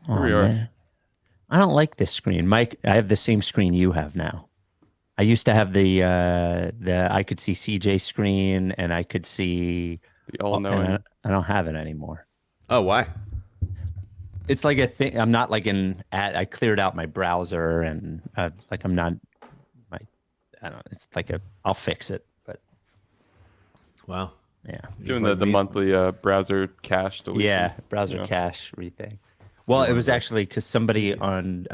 Here we are. Man. I don't like this screen, Mike. I have the same screen you have now. I used to have the I could see CJ screen and I could see the all-knowing. I don't have it anymore. Oh, why? It's like a thing. I'm not like I cleared out my browser and like I'm not. I don't know. It's like I'll fix it, but. Wow. Yeah. Doing the monthly browser cache deletion. Yeah, browser cache rethink. Well, it was actually because somebody on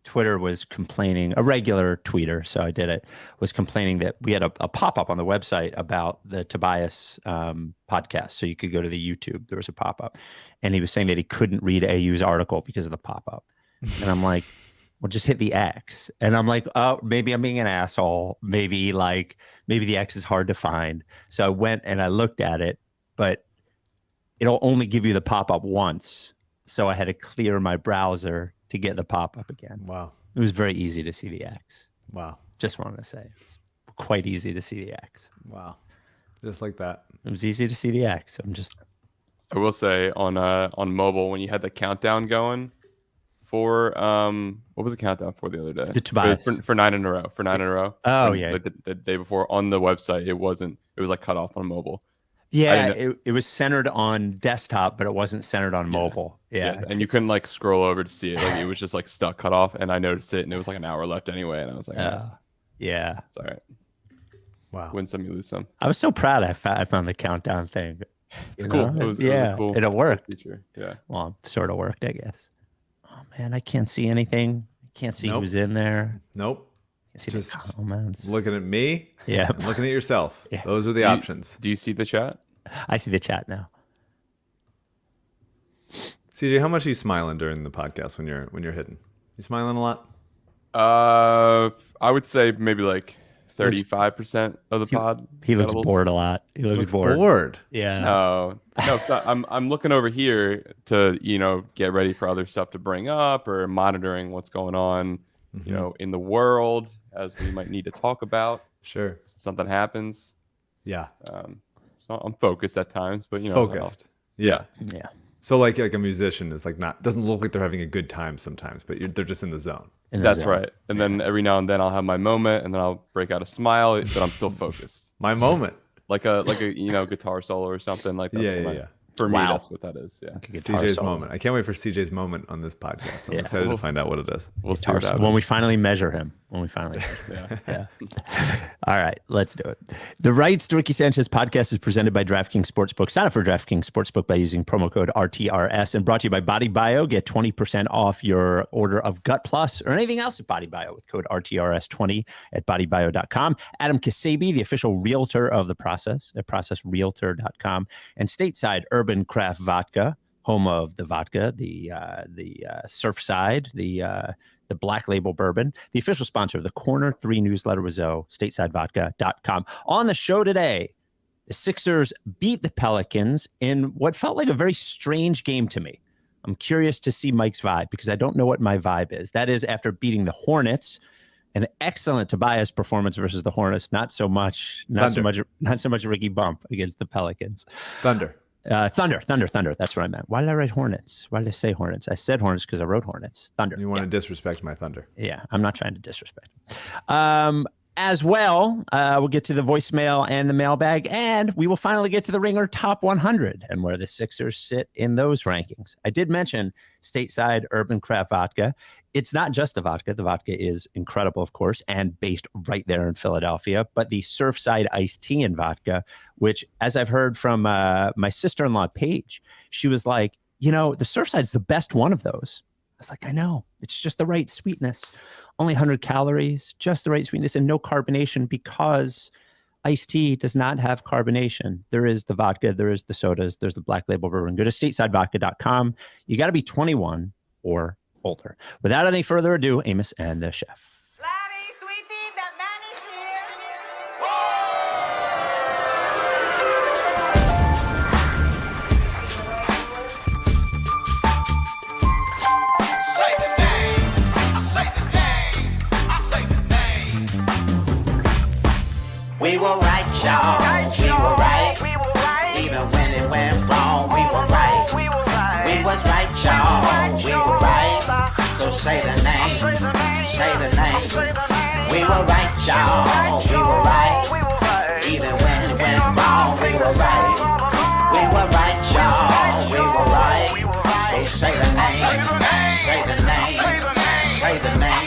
Twitter was complaining, a regular tweeter, so I did it, was complaining that we had a pop-up on the website about the Tobias podcast. So you could go to the YouTube. There was a pop-up. And he was saying that he couldn't read AU's article because of the pop-up. And I'm like, well, just hit the X. And I'm like, oh, maybe I'm being an asshole. Maybe the X is hard to find. So I went and I looked at it, but it'll only give you the pop-up once. So I had to clear my browser to get the pop-up again. Wow. It was very easy to see the X. Wow. Just wanted to say. It's quite easy to see the X. Wow. Just like that. It was easy to see the X. I will say on mobile, when you had the countdown going for what was the countdown for the other day? The Tobias. For 9 in a row. For 9 in a row. Oh, yeah. The day before on the website, it was like cut off on mobile. Yeah, it was centered on desktop, but it wasn't centered on mobile. Yeah. And you couldn't like scroll over to see it. Like it was just like stuck cut off, and I noticed it, and it was like an hour left anyway, and I was like, yeah, it's all right. Wow. Win some, you lose some. I was so proud I found the countdown thing. It's cool. It was a cool it worked. Feature. Yeah. Well, it sort of worked, I guess. Oh man, I can't see anything. I can't see who's in there. Nope. Just the comments. Looking at me. Yeah. And looking at yourself. Yeah. Those are the options. Do you see the chat? I see the chat now. CJ, how much are you smiling during the podcast when you're hitting? You smiling a lot? I would say maybe like 35% of the pod. He looks bored a lot. He looks bored. Yeah. No. I'm looking over here to get ready for other stuff to bring up or monitoring what's going on, in the world as we might need to talk about. Sure. Something happens. Yeah. So I'm focused at times, but focused. Yeah. Yeah. So like a musician is like doesn't look like they're having a good time sometimes, but they're just in the zone. That's right. And then every now and then I'll have my moment, and then I'll break out a smile, but I'm still focused. My moment. Like a guitar solo or something like that. Yeah. For me, that's what that is. Yeah. CJ's moment. I can't wait for CJ's moment on this podcast. I'm excited to find out what it is. We'll see what when we finally measure him. Yeah. All right, let's do it. The Rights to Ricky Sanchez podcast is presented by DraftKings Sportsbook. Sign up for DraftKings Sportsbook by using promo code RTRS, and brought to you by Body Bio. Get 20% off your order of Gut Plus or anything else at Body Bio with code RTRS20 at bodybio.com. Adam Ksebe, the official realtor of the process at processrealtor.com, and Stateside Urban Craft Vodka, home of the vodka, the Surfside, the Black Label Bourbon, the official sponsor of the Corner 3 newsletter with Zoe, statesidevodka.com. On the show today, the Sixers beat the Pelicans in what felt like a very strange game to me. I'm curious to see Mike's vibe because I don't know what my vibe is. That is after beating the Hornets, an excellent Tobias performance versus the Hornets. Not so much Ricky Bump against the Pelicans. Thunder. Thunder. That's what I meant. Why did I write Hornets? Why did I say Hornets? I said Hornets because I wrote Hornets. Thunder. You want to disrespect my Thunder. Yeah, I'm not trying to disrespect. As well, we'll get to the voicemail and the mailbag, and we will finally get to the Ringer Top 100 and where the Sixers sit in those rankings. I did mention Stateside Urban Craft Vodka. It's not just the vodka. The vodka is incredible, of course, and based right there in Philadelphia. But the Surfside iced tea and vodka, which, as I've heard from my sister-in-law, Paige, she was like, the Surfside is the best one of those. I was like, I know. It's just the right sweetness. Only 100 calories, just the right sweetness, and no carbonation because iced tea does not have carbonation. There is the vodka, there is the sodas, there's the Black Label Bourbon. Go to statesidevodka.com. You got to be 21 or older. Without any further ado, Amos and the chef. We were right, y'all. We were right. Even when it went wrong, we were right. When was right, y'all. We were right. So say the name. Say the name. We were right, y'all. We were right. Even when it went wrong, we were right. We were right, y'all. We were right. So say the name. Say the name. Say the name.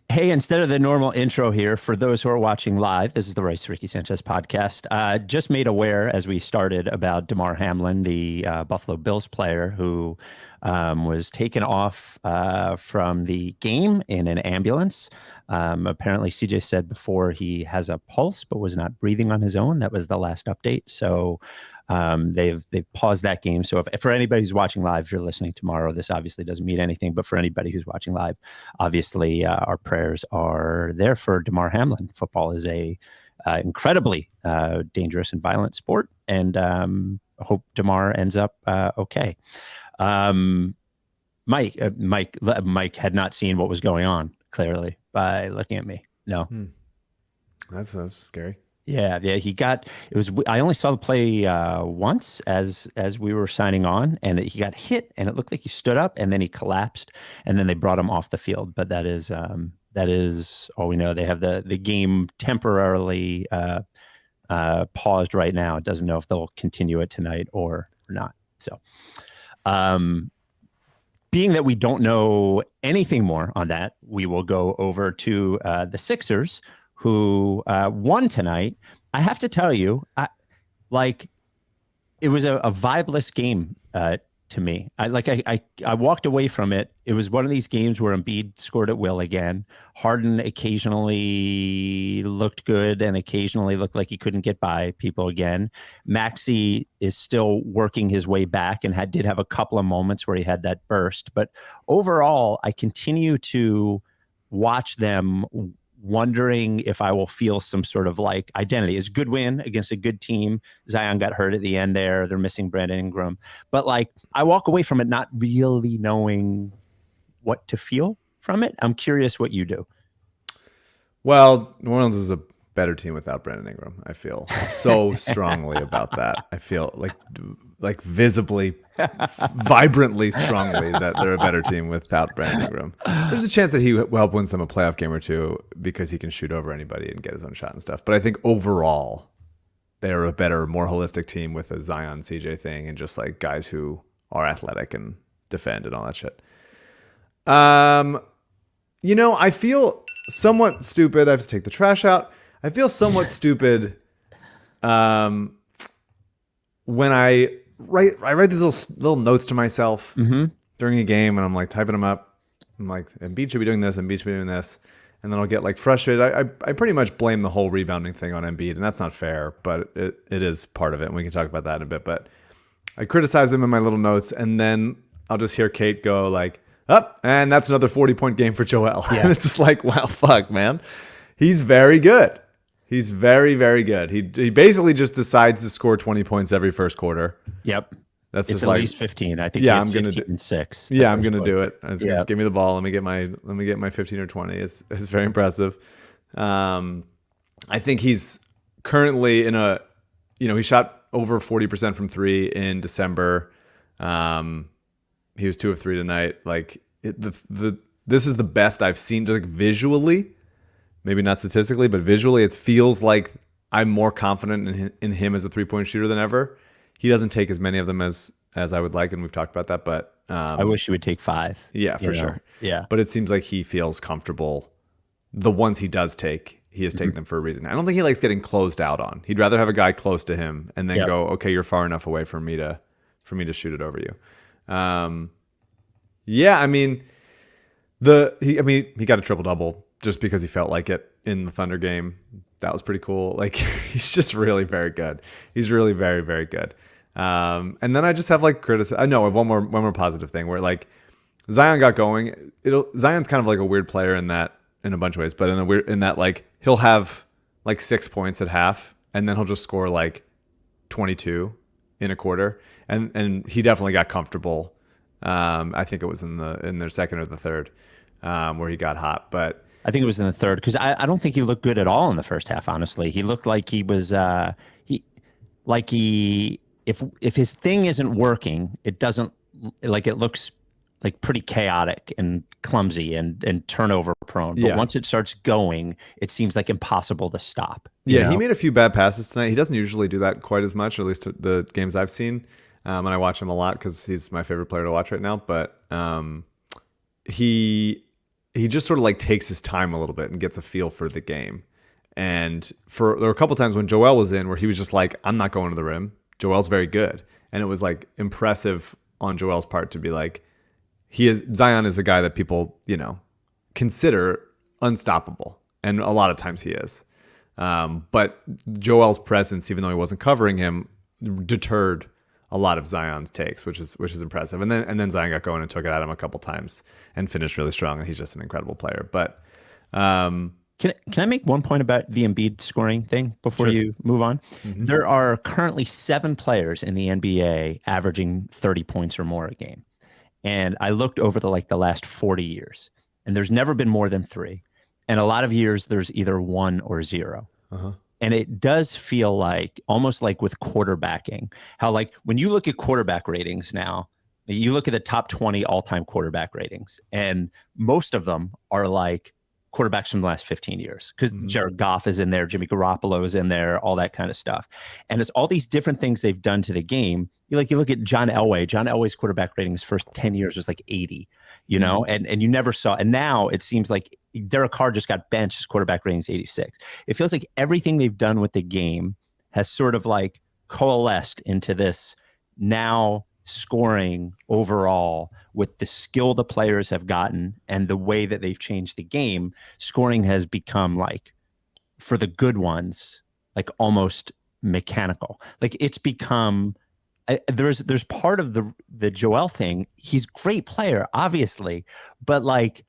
Hey, instead of the normal intro here, for those who are watching live, this is the Rice to Ricky Sanchez podcast. Just made aware as we started about Demar Hamlin, the Buffalo Bills player who was taken off from the game in an ambulance. Apparently, CJ said before he has a pulse, but was not breathing on his own. That was the last update. So they've paused that game. So if for anybody who's watching live, if you're listening tomorrow, this obviously doesn't mean anything. But for anybody who's watching live, obviously our prayers are there for Demar Hamlin. Football is a incredibly dangerous and violent sport, and hope Demar ends up okay. Mike had not seen what was going on clearly by looking at me. No, That's scary. Yeah, he got it was. I only saw the play once as we were signing on, and he got hit, and it looked like he stood up, and then he collapsed, and then they brought him off the field. But that is all we know. They have the game temporarily paused right now. It doesn't know if they'll continue it tonight or not. So, being that we don't know anything more on that, we will go over to the Sixers, who won tonight. I have to tell you, it was a vibeless game to me. I walked away from it. It was one of these games where Embiid scored at will again. Harden occasionally looked good and occasionally looked like he couldn't get by people again. Maxey is still working his way back and did have a couple of moments where he had that burst. But overall, I continue to watch them wondering if I will feel some sort of like identity. It's a good win against a good team. Zion got hurt at the end there. They're missing Brandon Ingram. But I walk away from it not really knowing what to feel from it. I'm curious what you do. Well, New Orleans is a better team without Brandon Ingram. I feel so strongly about that. I feel like visibly, vibrantly strongly that they're a better team without Brandon Ingram. There's a chance that he will help win them a playoff game or two because he can shoot over anybody and get his own shot and stuff. But I think overall, they're a better, more holistic team with a Zion CJ thing and just like guys who are athletic and defend and all that shit. I feel somewhat stupid. I have to take the trash out. I feel somewhat stupid when I write these little notes to myself during a game, and I'm like typing them up. I'm like, Embiid should be doing this, Embiid should be doing this, and then I'll get like frustrated. I pretty much blame the whole rebounding thing on Embiid, and that's not fair, but it is part of it, and we can talk about that in a bit. But I criticize him in my little notes, and then I'll just hear Kate go like, "Up," and that's another 40-point game for Joel. Yeah. And it's just like, wow, fuck, man, he's very good. He's very, very good. He basically just decides to score 20 points every first quarter. Yep. That's it's just at like least 15. I think I'm gonna do 6. Yeah, I'm gonna do it. Just give me the ball. Let me get my 15 or 20. It's very impressive. I think he's currently in he shot over 40% from 3 in December. He was 2 of 3 tonight. This is the best I've seen visually. Maybe not statistically, but visually, it feels like I'm more confident in him as a 3-point shooter than ever. He doesn't take as many of them as I would like, and we've talked about that. But I wish he would take 5. Yeah, for sure. Yeah, but it seems like he feels comfortable. The ones he does take, he has taken them for a reason. I don't think he likes getting closed out on. He'd rather have a guy close to him and then go, okay, you're far enough away for me to shoot it over you. He got a triple double just because he felt like it in the Thunder game. That was pretty cool. He's just really very good. He's really very, very good. And then I just have criticism. I know I have one more positive thing where Zion got going. Zion's kind of like a weird player in that in a bunch of ways, but in that he'll have 6 points at half, and then he'll just score 22 in a quarter, and he definitely got comfortable. I think it was in their second or the third where he got hot, but I think it was in the third because I don't think he looked good at all in the first half. Honestly, he looked like he was if his thing isn't working, it doesn't it looks like pretty chaotic and clumsy and turnover prone. But once it starts going, it seems like impossible to stop. Yeah, he made a few bad passes tonight. He doesn't usually do that quite as much, or at least the games I've seen. And I watch him a lot because he's my favorite player to watch right now. But he just sort of like takes his time a little bit and gets a feel for the game. And there were a couple times when Joel was in where he was just like, I'm not going to the rim. Joel's very good. And it was like impressive on Joel's part to be like, Zion is a guy that people, consider unstoppable. And a lot of times he is. But Joel's presence, even though he wasn't covering him, deterred a lot of Zion's takes, which is impressive. And then Zion got going and took it at him a couple times and finished really strong. And he's just an incredible player. But can I make one point about the Embiid scoring thing before you move on? Mm-hmm. There are currently 7 players in the NBA averaging 30 points or more a game. And I looked over the last 40 years, and there's never been more than 3. And a lot of years there's either 1 or 0. Uh-huh. And it does feel like almost like with quarterbacking, how like when you look at quarterback ratings now, you look at the top 20 all-time quarterback ratings, and most of them are like quarterbacks from the last 15 years because Jared Goff is in there, Jimmy Garoppolo is in there, all that kind of stuff. And it's all these different things they've done to the game. You look at John Elway's quarterback ratings first 10 years was like 80, and you never saw. And now it seems like Derek Carr just got benched, his quarterback ratings 86. It feels like everything they've done with the game has sort of like coalesced into this now scoring overall with the skill the players have gotten and the way that they've changed the game. Scoring has become like, for the good ones, like almost mechanical. Like it's become there's part of the Joel thing. He's a great player, obviously, but like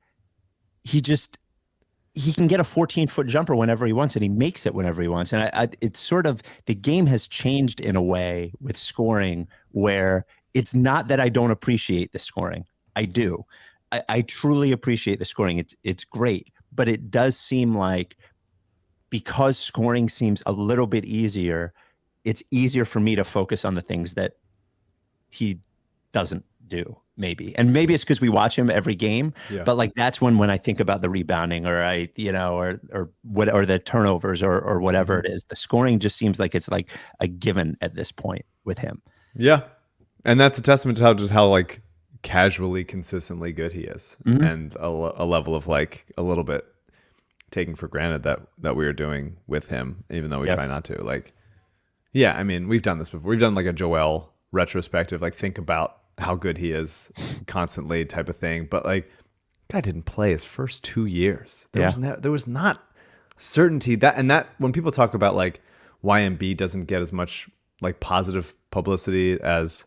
he can get a 14-foot jumper whenever he wants, and he makes it whenever he wants. And it's sort of, the game has changed in a way with scoring where it's not that I don't appreciate the scoring. I do. I truly appreciate the scoring. It's great, but it does seem like because scoring seems a little bit easier, it's easier for me to focus on the things that he doesn't do, maybe. And maybe it's because we watch him every game, but like that's when I think about the rebounding or or the turnovers or whatever it is. The scoring just seems like it's like a given at this point with him. Yeah. And that's a testament to how like casually consistently good he is, and a level of like a little bit taking for granted that we are doing with him, even though we try not to. Like, yeah, I mean, we've done this before. We've done like a Joel retrospective, like think about how good he is constantly type of thing. But like, guy didn't play his first 2 years. There was not certainty that when people talk about like why Embiid doesn't get as much like positive publicity as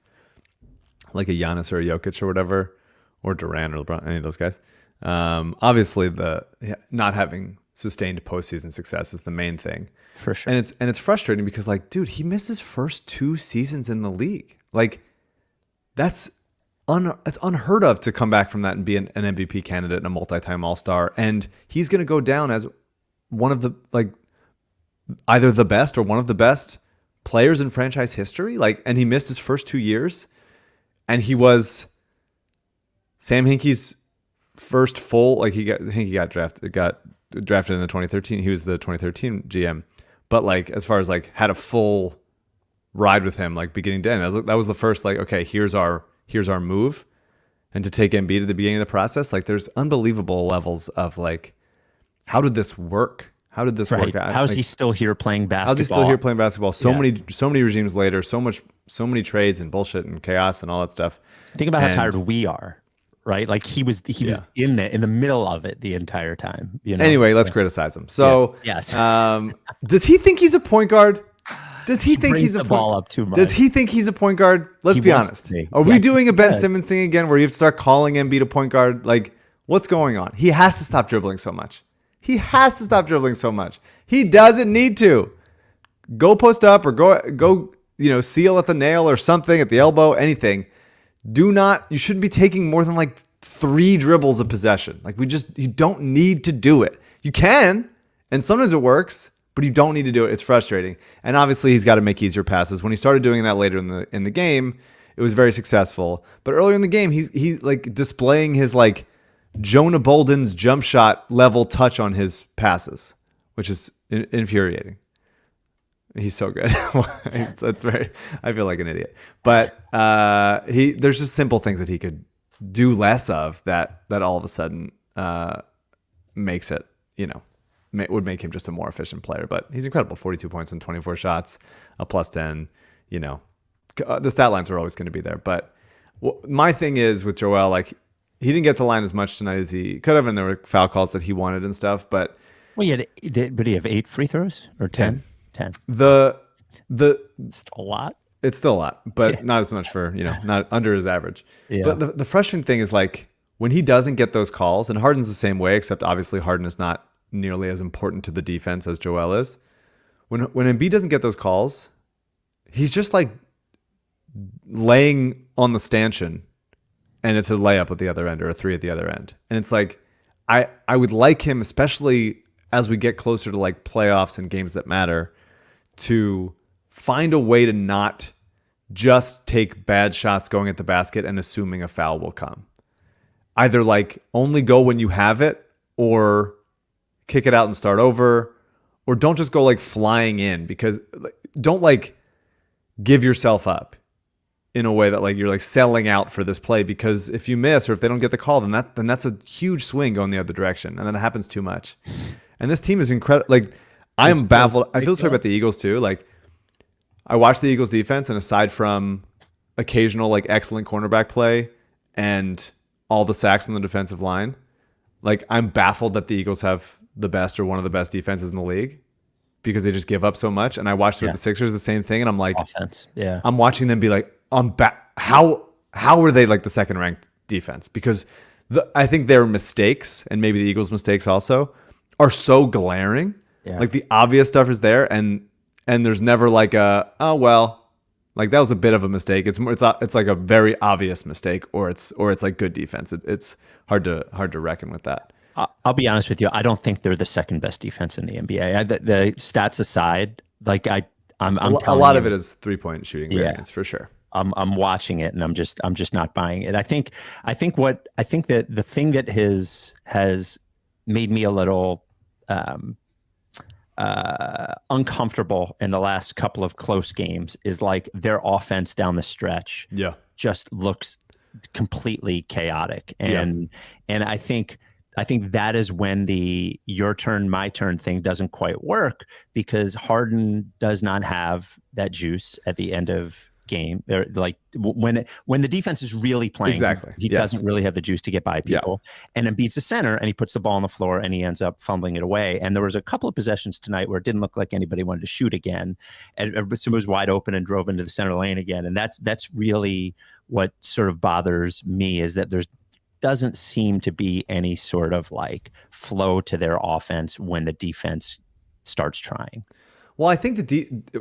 like a Giannis or a Jokic or whatever, or Durant or LeBron, any of those guys. Obviously, the not having sustained postseason success is the main thing, for sure. And it's frustrating because like, dude, he missed his first 2 seasons in the league. Like, that's unheard of to come back from that and be an MVP candidate and a multi-time All-Star. And he's going to go down as one of the like either the best or one of the best players in franchise history. Like, and he missed his first 2 years. And he was Sam Hinkie's first full, like he got drafted in the 2013. He was the 2013 GM, but like as far as like had a full ride with him, like beginning to end. That was the first like, okay, here's our move, and to take Embiid at the beginning of the process, like there's unbelievable levels of like, how did this work? How did this work out? How is he still here playing basketball? How's he still here playing basketball? So many regimes later, so many trades and bullshit and chaos and all that stuff. Think about how tired we are, right? Like he was in the middle of it the entire time. Anyway, let's criticize him. So yes. Does he think he's a point guard? Does he think he's a ball up too much? Does he think he's a point guard? Let's be honest. Are we doing a Ben Simmons thing again where you have to start calling Embiid a point guard? Like, what's going on? He has to stop dribbling so much. He doesn't need to. Go post up or go seal at the nail or something at the elbow, anything. You shouldn't be taking more than like 3 dribbles of possession. Like you don't need to do it. You can, and sometimes it works, but you don't need to do it. It's frustrating. And obviously he's got to make easier passes. When he started doing that later in the game, it was very successful. But earlier in the game, he's like displaying his like Jonah Bolden's jump shot level touch on his passes, which is infuriating. He's so good. That's I feel like an idiot. But there's just simple things that he could do less of that all of a sudden makes it, would make him just a more efficient player. But he's incredible. 42 points and 24 shots, a +10. The stat lines are always going to be there. But my thing is with Joel, like he didn't get to line as much tonight as he could have, and there were foul calls that he wanted and stuff. But did he have 8 free throws or 10? 10. The still a lot. It's still a lot, but not as much for not under his average. Yeah. But the frustrating thing is like when he doesn't get those calls, and Harden's the same way, except obviously Harden is not nearly as important to the defense as Joel is. When Embiid doesn't get those calls, he's just like laying on the stanchion, and it's a layup at the other end or a 3 at the other end, and it's like I would like him, especially as we get closer to like playoffs and games that matter, to find a way to not just take bad shots going at the basket and assuming a foul will come. Either like only go when you have it, or kick it out and start over, or don't just go like flying in, because don't like give yourself up in a way that like you're like selling out for this play, because if you miss or if they don't get the call, then that's a huge swing going the other direction, and then it happens too much. And this team is incredible. Like I am baffled. I feel this way about the Eagles too. Like I watch the Eagles defense, and aside from occasional like excellent cornerback play and all the sacks on the defensive line, like I'm baffled that the Eagles have the best or one of the best defenses in the league, because they just give up so much. And I watched the Sixers the same thing, and I'm like, offense. Yeah. I'm watching them be like, how are they like the second ranked defense? Because I think their mistakes, and maybe the Eagles' mistakes also, are so glaring. Yeah. Like the obvious stuff is there, and there's never like like that was a bit of a mistake. It's like a very obvious mistake, or it's like good defense. It's hard to reckon with that. I'll be honest with you. I don't think they're the second best defense in the NBA. The stats aside, like I'm a lot of it is 3-point shooting variance for sure. I'm watching it, and I'm just not buying it. I think that the thing that has made me a little uncomfortable in the last couple of close games is like their offense down the stretch. Yeah, just looks completely chaotic, and I think that is when the your turn, my turn thing doesn't quite work, because Harden does not have that juice at the end of game. Like when the defense is really playing, exactly, he doesn't really have the juice to get by people. And then beats the center, and he puts the ball on the floor, and he ends up fumbling it away. And there was a couple of possessions tonight where it didn't look like anybody wanted to shoot again, and someone was wide open and drove into the center lane again. And that's really what sort of bothers me, is that there doesn't seem to be any sort of like flow to their offense when the defense starts trying. Well, I think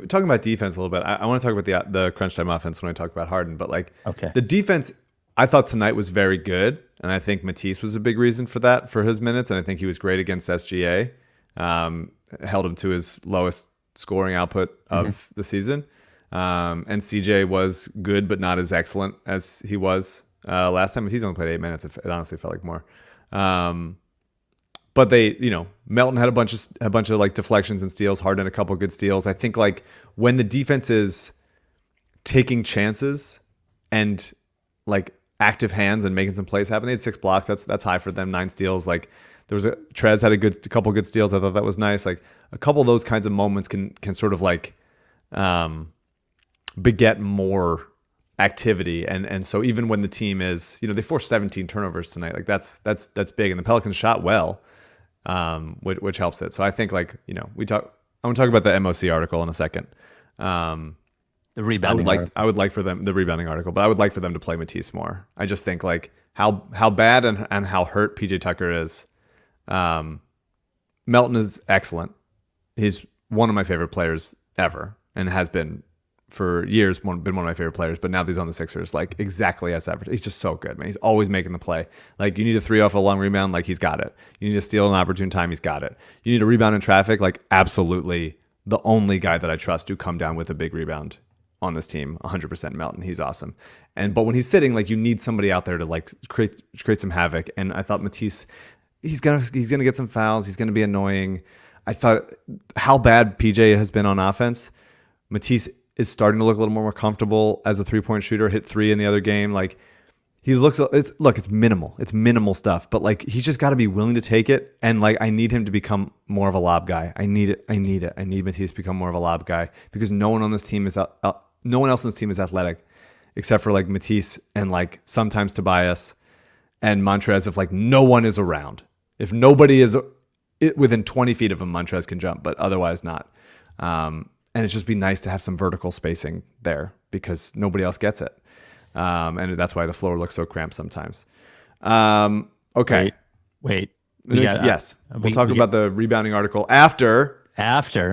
talking about defense a little bit, I want to talk about the crunch time offense when I talk about Harden, but like the defense, I thought tonight was very good, and I think Matisse was a big reason for that, for his minutes, and I think he was great against SGA. Held him to his lowest scoring output of the season, and CJ was good, but not as excellent as he was last time. He's only played 8 minutes. It honestly felt like more. But they, Melton had a bunch of like deflections and steals. Harden a couple good steals. I think like when the defense is taking chances and like active hands and making some plays happen, they had 6 blocks. That's high for them. 9 steals. Like there was Trez had a couple good steals. I thought that was nice. Like a couple of those kinds of moments can sort of like beget more activity, and so even when the team is, they forced 17 turnovers tonight. Like that's big, and the Pelicans shot well. Which helps it. So I think like, I'm going to talk about the MOC article in a second. The rebounding I would like for them, the rebounding article, but I would like for them to play Matisse more. I just think like how bad and how hurt PJ Tucker is. Melton is excellent. He's one of my favorite players ever, and has been for years been one of my favorite players, but now that he's on the Sixers, like exactly as ever. He's just so good, man. He's always making the play. Like you need a 3 off a long rebound, like he's got it. You need to steal an opportune time, he's got it. You need a rebound in traffic, like absolutely the only guy that I trust to come down with a big rebound on this team, 100% Melton. He's awesome. But when he's sitting, like you need somebody out there to like create some havoc. And I thought Matisse, he's gonna get some fouls. He's gonna be annoying. I thought how bad PJ has been on offense. Matisse is starting to look a little more comfortable as a 3-point shooter. Hit 3 in the other game. Like he looks, it's minimal. It's minimal stuff, but like he's just got to be willing to take it. And like I need him to become more of a lob guy. I need it. I need Matisse to become more of a lob guy because no one else on this team is athletic, except for like Matisse and like sometimes Tobias and Montrez. If like no one is around, if nobody is within 20 feet of him, Montrez can jump, but otherwise not. And it's just be nice to have some vertical spacing there because nobody else gets it. And that's why the floor looks so cramped sometimes. Okay. Wait. Yes. We'll talk about the rebounding article after. Oh.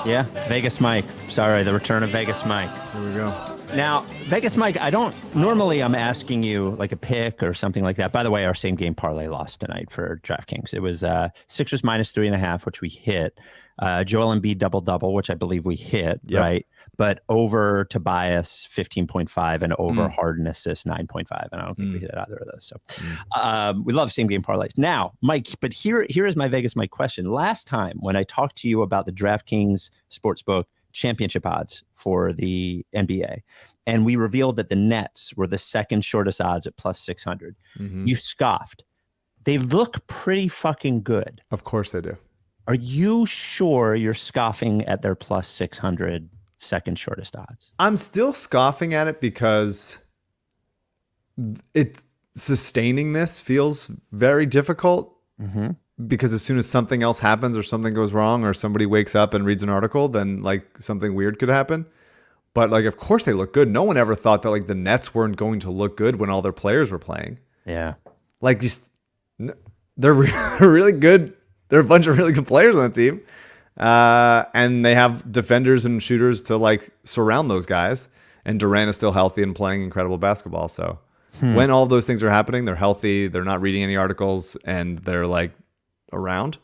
Yeah. Vegas Mike. Sorry. The return of Vegas Mike. Here we go. Now, Vegas Mike, I'm asking you like a pick or something like that. By the way, our same game parlay lost tonight for DraftKings. It was Sixers minus 3.5, which we hit. Joel Embiid double-double, which I believe we hit, right? But over Tobias 15.5 and over Harden assist 9.5. And I don't think we hit either of those. So we love same game parlays. Now, Mike, but here is my Vegas Mike question. Last time when I talked to you about the DraftKings Sportsbook championship odds for the NBA, and we revealed that the Nets were the second shortest odds at plus 600. You scoffed. They look pretty fucking good. Of course they do. Are you sure you're scoffing at their plus 600 second shortest odds? I'm still scoffing at it because sustaining this feels very difficult. Because as soon as something else happens or something goes wrong or somebody wakes up and reads an article, then like something weird could happen. But like, of course they look good. No one ever thought that like the Nets weren't going to look good when all their players were playing. Yeah. Like they're really good. There are a bunch of really good players on the team. And they have defenders and shooters to like surround those guys. And Durant is still healthy and playing incredible basketball. So when all those things are happening, they're healthy, they're not reading any articles, and they're like around,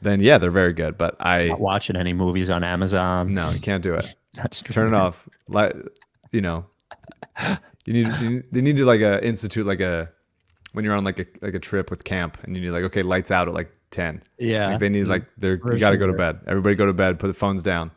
then yeah, they're very good. But not watching any movies on Amazon. No, you can't do it. That's true. Turn it off. Like, you need to like institute like when you're on like a trip with camp and you need like, okay, lights out at like 10. Yeah. Like they need like you got to go to bed. Everybody go to bed. Put the phones down.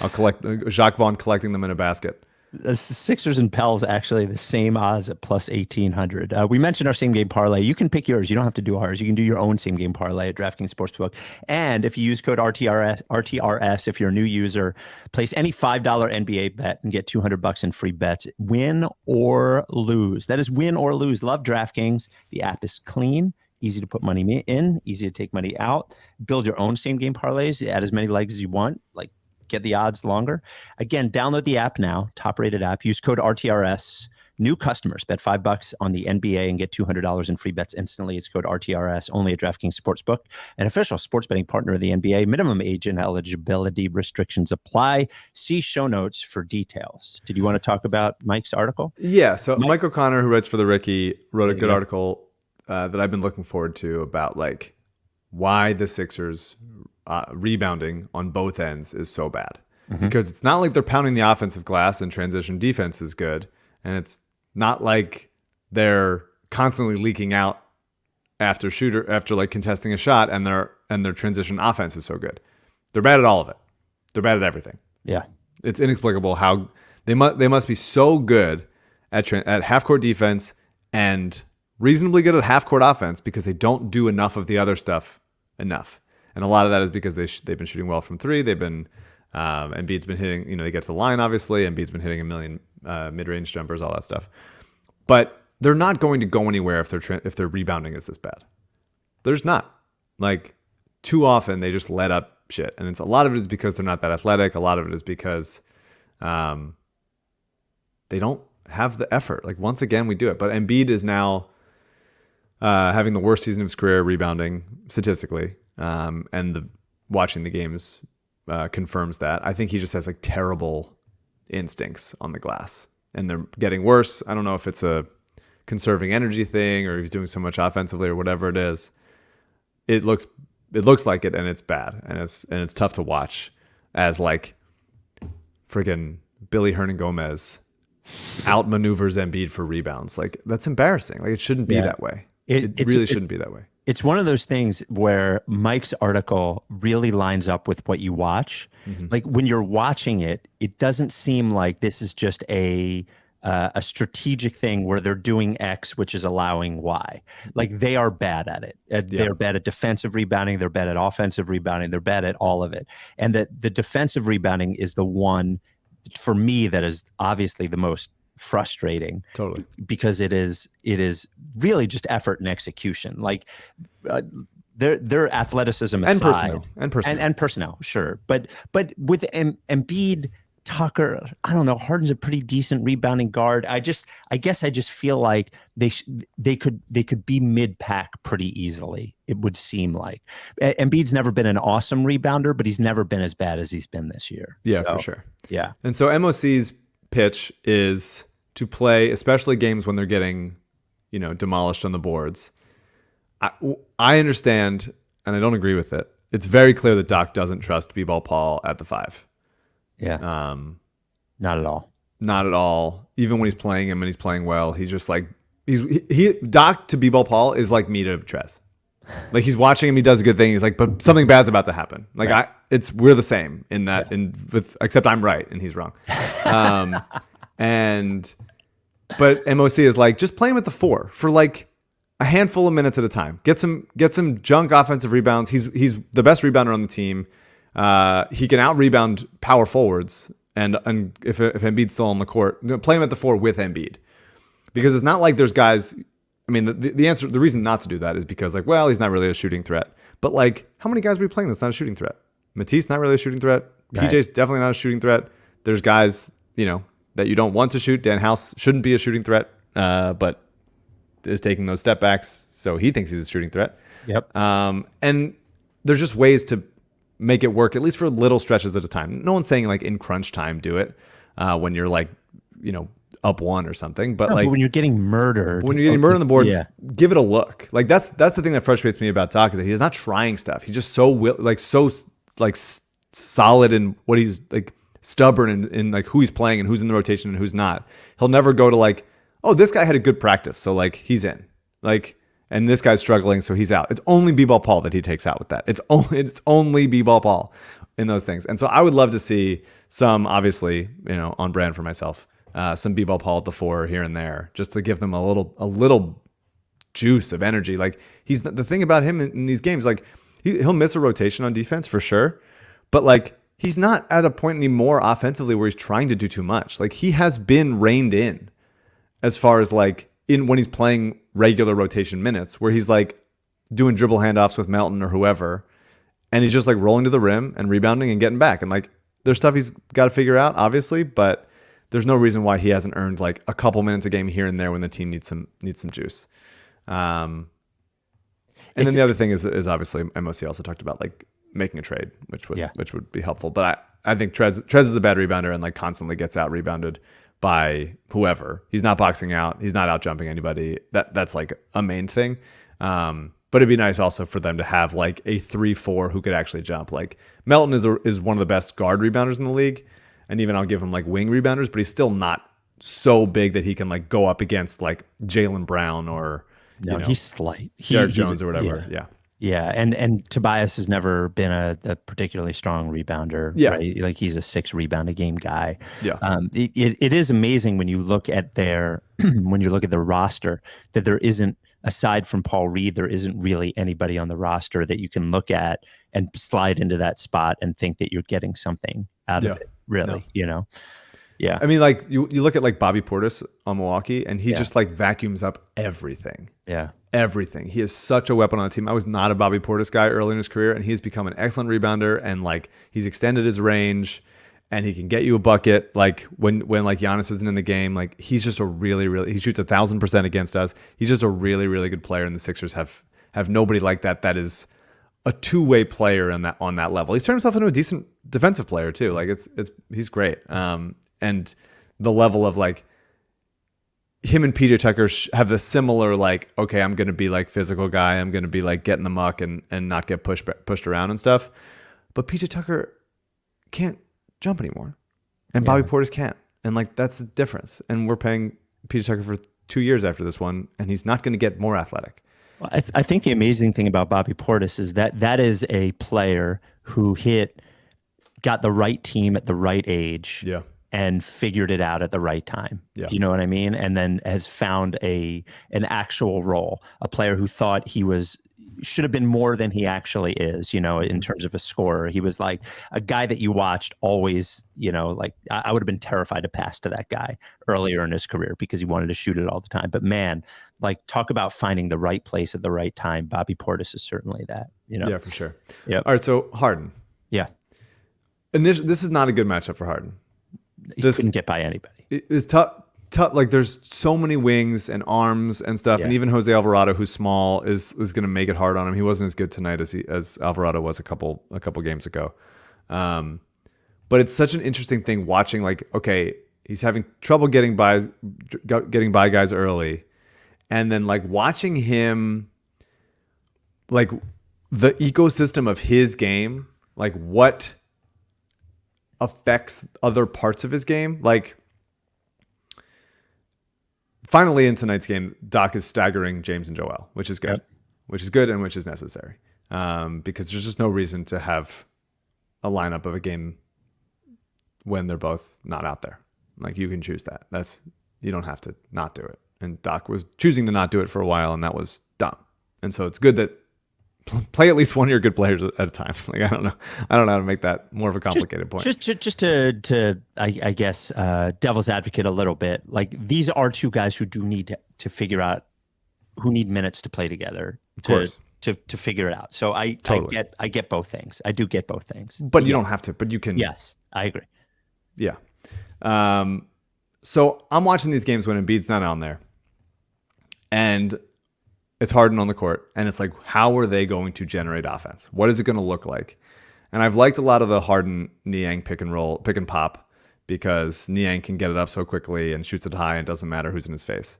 I'll collect Jacques Vaughn collecting them in a basket. The Sixers and Pels actually the same odds at plus 1,800. We mentioned our same game parlay. You can pick yours. You don't have to do ours. You can do your own same game parlay at DraftKings Sportsbook. And if you use code RTRS, if you're a new user, place any $5 NBA bet and get $200 in free bets. Win or lose. That is win or lose. Love DraftKings. The app is clean. Easy to put money in. Easy to take money out. Build your own same game parlays. Add as many legs as you want. Like, get the odds longer. Again, download the app now, top-rated app. Use code RTRS. New customers bet $5 on the NBA and get $200 in free bets instantly. It's code RTRS, only at DraftKings Sportsbook, an official sports betting partner of the NBA. Minimum age and eligibility restrictions apply. See show notes for details. Did you want to talk about Mike's article? Yeah, so Mike O'Connor, who writes for The Ricky, wrote a good article that I've been looking forward to about like why the Sixers rebounding on both ends is so bad. Because it's not like they're pounding the offensive glass and transition defense is good, and it's not like they're constantly leaking out after like contesting a shot, and their transition offense is so good. They're bad at all of it. They're bad at everything. Yeah, it's inexplicable how they must be so good at half court defense and reasonably good at half court offense because they don't do enough of the other stuff enough. And a lot of that is because they've been shooting well from three. They've been Embiid's been hitting. They get to the line obviously. Embiid's been hitting a million mid-range jumpers, all that stuff. But they're not going to go anywhere if their rebounding is this bad. There's not. Like too often they just let up shit, and a lot of it is because they're not that athletic. A lot of it is because they don't have the effort. Like once again we do it, but Embiid is now having the worst season of his career rebounding statistically. And watching the games confirms that. I think he just has like terrible instincts on the glass, and they're getting worse. I don't know if it's a conserving energy thing or he's doing so much offensively or whatever it is. It looks like it, and it's bad, and it's tough to watch as like friggin' Billy Hernan-Gomez outmaneuvers Embiid for rebounds. Like, that's embarrassing. Like, it shouldn't be that way. It really shouldn't be that way. It's one of those things where Mike's article really lines up with what you watch. Like, when you're watching it, it doesn't seem like this is just a strategic thing where they're doing X, which is allowing Y. Like, they are bad at it. They're bad at defensive rebounding. They're bad at offensive rebounding. They're bad at all of it. And that the defensive rebounding is the one, for me, that is obviously the most frustrating. Totally. Because it is really just effort and execution. Like, their athleticism aside, and personnel, sure. But with Embiid, Tucker, I don't know, Harden's a pretty decent rebounding guard. I guess I just feel like they could be mid-pack pretty easily. It would seem like Embiid's never been an awesome rebounder, but he's never been as bad as he's been this year. Yeah, for sure. Yeah. And so MOC's pitch is to play, especially games when they're getting, demolished on the boards. I understand, and I don't agree with it. It's very clear that Doc doesn't trust BBall Paul at the 5. Yeah. Not at all. Not at all. Even when he's playing him and he's playing well, he's just like Doc to BBall Paul is like me to Trez. Like, he's watching him, he does a good thing. He's like, but something bad's about to happen. Like, right. We're the same in that, except I'm right and he's wrong. But MOC is like, just play him at the 4 for like a handful of minutes at a time. Get some junk offensive rebounds. He's the best rebounder on the team. He can out rebound power forwards, and if Embiid's still on the court, play him at the 4 with Embiid, because it's not like there's guys. I mean, the reason not to do that is because, like, well, he's not really a shooting threat. But like, how many guys are we playing that's not a shooting threat? Matisse, not really a shooting threat. Right. PJ's definitely not a shooting threat. There's guys, that you don't want to shoot. Dan House shouldn't be a shooting threat, but is taking those step backs, so he thinks he's a shooting threat. Yep. And there's just ways to make it work, at least for little stretches at a time. No one's saying like in crunch time do it when you're like, up 1 or something. But like, but when you're getting murdered, on the board, give it a look. Like, that's the thing that frustrates me about Doc, is that he's not trying stuff. He's just so solid in what he's like, stubborn in like who he's playing and who's in the rotation and who's not. He'll never go to like, oh, this guy had a good practice, so like he's in. Like, and this guy's struggling, so he's out. It's only BBall Paul that he takes out with that. It's only BBall Paul in those things. And so I would love to see some, obviously, on brand for myself, some BBall Paul at the 4 here and there, just to give them a little juice of energy. Like, he's the thing about him in these games, like he'll miss a rotation on defense for sure, but like, he's not at a point anymore offensively where he's trying to do too much. Like, he has been reined in as far as like when he's playing regular rotation minutes, where he's like doing dribble handoffs with Melton or whoever, and he's just like rolling to the rim and rebounding and getting back. And like, there's stuff he's got to figure out, obviously, but there's no reason why he hasn't earned like a couple minutes a game here and there when the team needs some juice. And then the other thing is obviously MOC also talked about like making a trade, which would be helpful. But I think Trez is a bad rebounder and like constantly gets out rebounded by whoever. He's not boxing out. He's not out jumping anybody. That's like a main thing. But it'd be nice also for them to have like a 3-4 who could actually jump. Like, Melton is one of the best guard rebounders in the league, and even I'll give him like wing rebounders, but he's still not so big that he can like go up against like Jaylen Brown or he's slight. Derek Jones or whatever. Yeah, and Tobias has never been a particularly strong rebounder. Yeah, right? Like, he's a 6 rebound a game guy. Yeah, it is amazing when you look at their roster that there isn't, aside from Paul Reed, there isn't really anybody on the roster that you can look at and slide into that spot and think that you're getting something out of it. Really, no. Yeah. I mean, like, you look at like Bobby Portis on Milwaukee, and he just like vacuums up everything. Yeah. Everything. He is such a weapon on the team. I was not a Bobby Portis guy early in his career, and he has become an excellent rebounder, and like, he's extended his range, and he can get you a bucket. Like, when like Giannis isn't in the game, like, he's just a he shoots 1,000% against us. He's just a really, really good player, and the Sixers have nobody like that is a two-way player on that level. He's turned himself into a decent defensive player too. Like he's great. And the level of like him and PJ Tucker have the similar like, okay, I'm going to be like physical guy. I'm going to be like get in the muck and not get pushed around and stuff. But PJ Tucker can't jump anymore. And Bobby Portis can't. And like, that's the difference. And we're paying PJ Tucker for 2 years after this one, and he's not going to get more athletic. Well, I think the amazing thing about Bobby Portis is that is a player who got the right team at the right age. Yeah. And figured it out at the right time. Yeah. You know what I mean? And then has found an actual role, a player who thought he should have been more than he actually is, in terms of a scorer. He was like a guy that you watched always, like I would have been terrified to pass to that guy earlier in his career because he wanted to shoot it all the time. But man, like talk about finding the right place at the right time. Bobby Portis is certainly that, Yeah, for sure. Yeah. All right. So Harden. Yeah. And this is not a good matchup for Harden. He couldn't get by anybody. It's tough. Like there's so many wings and arms and stuff, and even Jose Alvarado, who's small, is going to make it hard on him. He wasn't as good tonight as Alvarado was a couple games ago. But it's such an interesting thing watching. Like, okay, he's having trouble getting by guys early, and then like watching him, like the ecosystem of his game, like what affects other parts of his game. Like finally in tonight's game, Doc is staggering James and Joel, which is good, and which is necessary. Because there's just no reason to have a lineup of a game when they're both not out there. Like you can choose that. You don't have to not do it. And Doc was choosing to not do it for a while, and that was dumb. And so it's good that play at least one of your good players at a time. Like I don't know how to make that more of a complicated point. Just to I guess devil's advocate a little bit. Like these are two guys who do need to figure out, who need minutes to play together to figure it out. So I get both things. I do get both things. But you don't have to. But you can. Yes, I agree. Yeah. So I'm watching these games when Embiid's not on there, and it's Harden on the court, and it's like, how are they going to generate offense? What is it going to look like? And I've liked a lot of the Harden Niang pick and pop, because Niang can get it up so quickly and shoots it high, and doesn't matter who's in his face.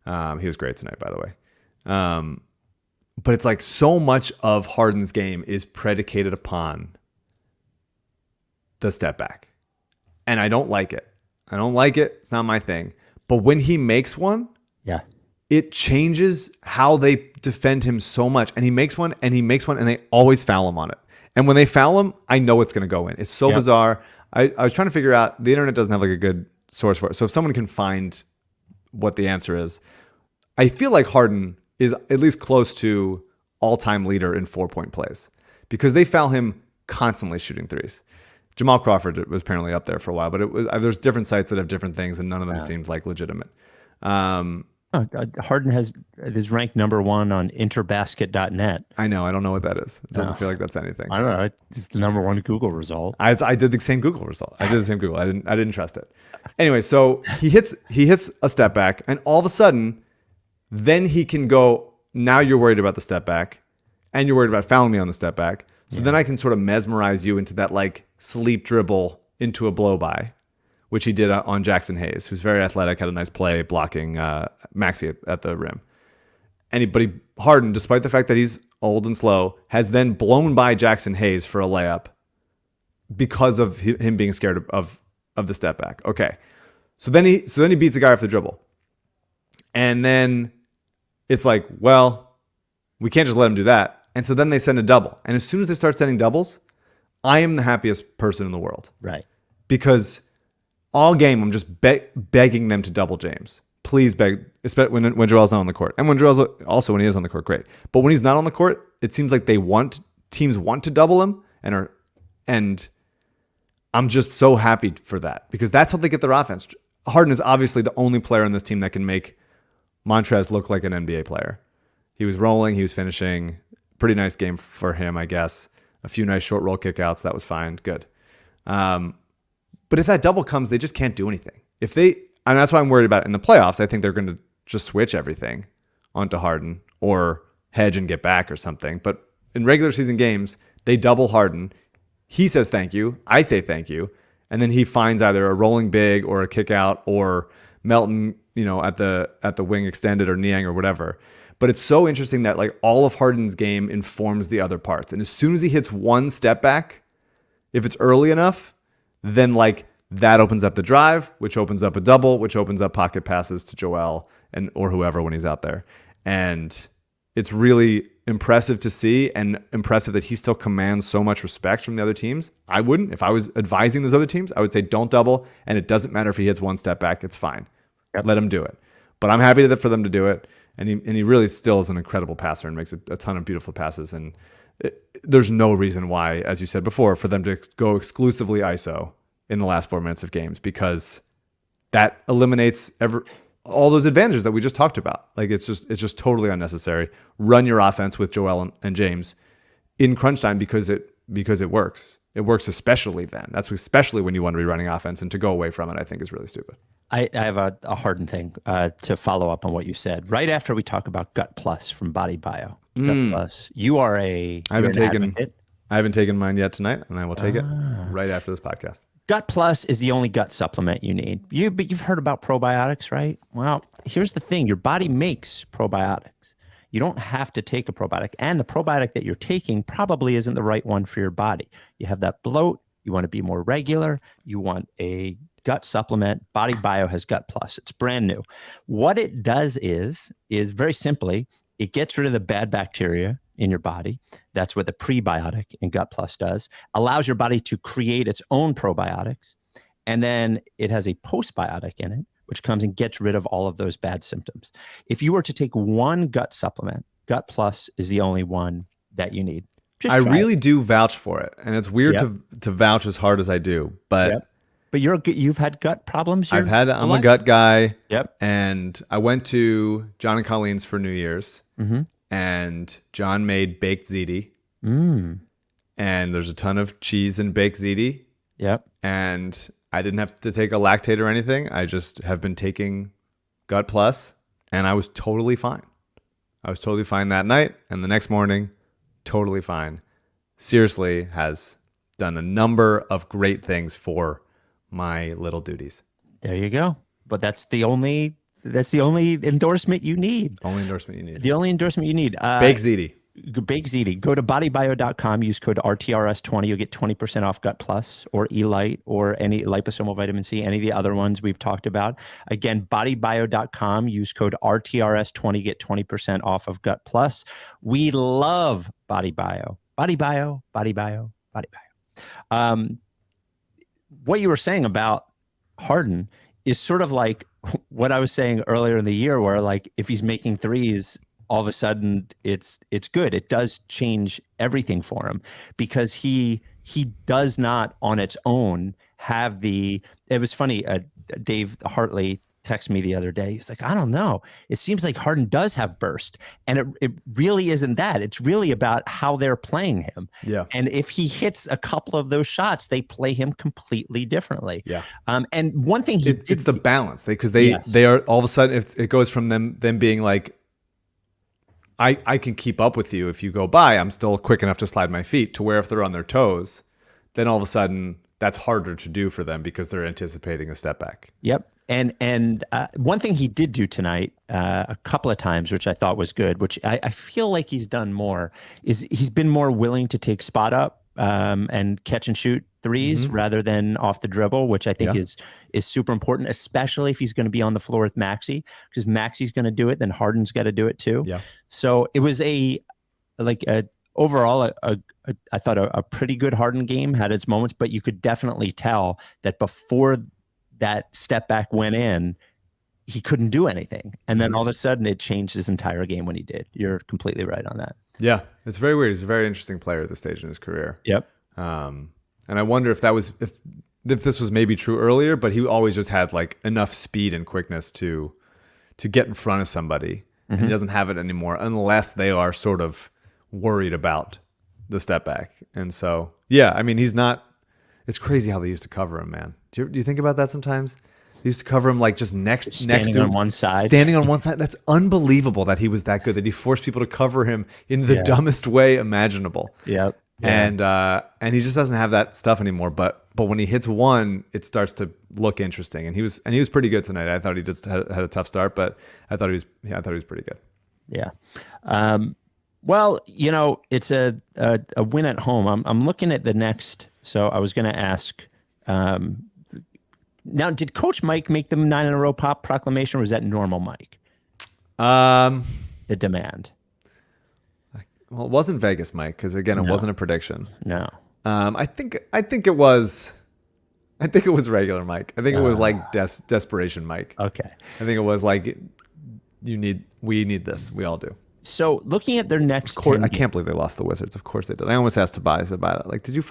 He was great tonight, by the way. But it's like so much of Harden's game is predicated upon the step back, and I don't like it. It's not my thing. But when he makes one, it changes how they defend him so much. And he makes one, and they always foul him on it. And when they foul him, I know it's going to go in. It's so bizarre. I was trying to figure out, the internet doesn't have like a good source for it. So if someone can find what the answer is, I feel like Harden is at least close to all-time leader in 4-point plays, because they foul him constantly shooting threes. Jamal Crawford was apparently up there for a while, but there's different sites that have different things, and none of them seemed like legitimate. Harden is ranked number 1 on interbasket.net. I know. I don't know what that is. It doesn't feel like that's anything. I don't know. It's the number 1 Google result. I did the same Google result. I didn't trust it. Anyway, so he hits a step back, and all of a sudden, then he can go, now you're worried about the step back, and you're worried about fouling me on the step back. So then I can sort of mesmerize you into that like sleep dribble into a blow by, which he did on Jackson Hayes, who's very athletic, had a nice play blocking Maxey at the rim. But Harden, despite the fact that he's old and slow, has then blown by Jackson Hayes for a layup because of him being scared of the step back. Okay, so then he beats a guy off the dribble, and then it's like, well, we can't just let him do that. And so then they send a double, and as soon as they start sending doubles, I am the happiest person in the world, right? Because all game, I'm just begging them to double James. Please beg, especially when Joel's not on the court. And when Joel's also, when he is on the court, great. But when he's not on the court, it seems like teams want to double him, and I'm just so happy for that, because that's how they get their offense. Harden is obviously the only player on this team that can make Montrez look like an NBA player. He was rolling, he was finishing. Pretty nice game for him, I guess. A few nice short roll kickouts. That was fine. Good. But if that double comes, they just can't do anything. And that's why I'm worried about it in the playoffs. I think they're going to just switch everything onto Harden or hedge and get back or something. But in regular season games, they double Harden. He says thank you. I say thank you. And then he finds either a rolling big or a kick out or Melton, at the wing extended or Niang or whatever. But it's so interesting that like all of Harden's game informs the other parts. And as soon as he hits one step back, if it's early enough, then like that opens up the drive, which opens up a double, which opens up pocket passes to Joel or whoever when he's out there. And it's really impressive to see, and impressive that he still commands so much respect from the other teams. I wouldn't. If I was advising those other teams, I would say don't double, and it doesn't matter if he hits one step back. It's fine. Yep. Let him do it. But I'm happy for them to do it, and he really still is an incredible passer and makes a ton of beautiful passes. And there's no reason why, as you said before, for them to go exclusively ISO in the last 4 minutes of games, because that eliminates all those advantages that we just talked about. Like it's just totally unnecessary. Run your offense with Joel and James in crunch time because it works. It works especially then. That's especially when you want to be running offense, and to go away from it, I think, is really stupid. I have a Harden thing to follow up on what you said. Right after we talk about Gut Plus from Body Bio. Gut Plus. You are I haven't taken mine yet tonight, and I will take it right after this podcast. Gut Plus is the only gut supplement you need. But you've heard about probiotics, right? Well, here's the thing. Your body makes probiotics. You don't have to take a probiotic. And the probiotic that you're taking probably isn't the right one for your body. You have that bloat. You want to be more regular. You want a gut supplement. Body Bio has Gut Plus. It's brand new. What it does is very simply, it gets rid of the bad bacteria in your body. That's what the prebiotic in Gut Plus does. Allows your body to create its own probiotics. And then it has a postbiotic in it, which comes and gets rid of all of those bad symptoms. If you were to take one gut supplement, Gut Plus is the only one that you need. I really do vouch for it. And it's weird to vouch as hard as I do, but But you've had gut problems. I'm a gut guy. Yep. And I went to John and Colleen's for New Year's. Mm-hmm. And John made baked ziti. And there's a ton of cheese in baked ziti. Yep. And I didn't have to take a lactate or anything. I just have been taking Gut Plus, and I was totally fine. I was totally fine that night, and the next morning, totally fine. Seriously, has done a number of great things for my little duties. There you go. But that's the only endorsement you need. Only endorsement you need. The only endorsement you need. Baked ziti. Baked ziti. Go to bodybio.com. Use code RTRS20. You'll get 20% off Gut Plus or Elite or any liposomal vitamin C, any of the other ones we've talked about. Again, bodybio.com. Use code RTRS20. Get 20% off of Gut Plus. We love Body Bio. Body Bio. Body Bio. Body Bio. What you were saying about Harden is sort of like what I was saying earlier in the year, where like if he's making threes, all of a sudden it's good. It does change everything for him, because he does not on its own have it was funny. Dave Hartley texted me the other day. He's like, I don't know. It seems like Harden does have burst, and it really isn't that. It's really about how they're playing him. Yeah. And if he hits a couple of those shots, they play him completely differently. Yeah. And one thing it's the balance, because they are all of a sudden it goes from them being like, I can keep up with you if you go by. I'm still quick enough to slide my feet, to where if they're on their toes, then all of a sudden that's harder to do for them because they're anticipating a step back. Yep. And one thing he did do tonight a couple of times, which I thought was good, which I feel like he's done more, is he's been more willing to take spot up and catch and shoot threes rather than off the dribble, which I think is super important, especially if he's going to be on the floor with Maxey, because Maxey's going to do it, then Harden's got to do it too. Yeah. So it was overall, I thought a pretty good Harden game, had its moments, but you could definitely tell that before that step back went in, he couldn't do anything. And then all of a sudden it changed his entire game when he did. You're completely right on that. Yeah. It's very weird. He's a very interesting player at this stage in his career. Yep. And I wonder if this was maybe true earlier, but he always just had like enough speed and quickness to get in front of somebody. And he doesn't have it anymore unless they are sort of worried about the step back. And so, yeah, I mean, it's crazy how they used to cover him, man. Do you think about that sometimes? They used to cover him like just next to on one side. Standing on one side. That's unbelievable that he was that good, that he forced people to cover him in the dumbest way imaginable. Yep. And he just doesn't have that stuff anymore. But when he hits one, it starts to look interesting. And he was pretty good tonight. I thought he just had a tough start, but I thought he was pretty good. Yeah. Well, it's a win at home. I'm looking at the next. So I was going to ask. Now, did Coach Mike make the 9 in a row pop proclamation, or was that normal Mike? The demand. Well, it wasn't Vegas Mike, because again, it wasn't a prediction. No. I think it was regular Mike. I think it was like desperation Mike. Okay. I think it was like we need this. We all do. So looking at their next, I can't believe they lost the Wizards. Of course they did. I almost asked Tobias about it. Like, did you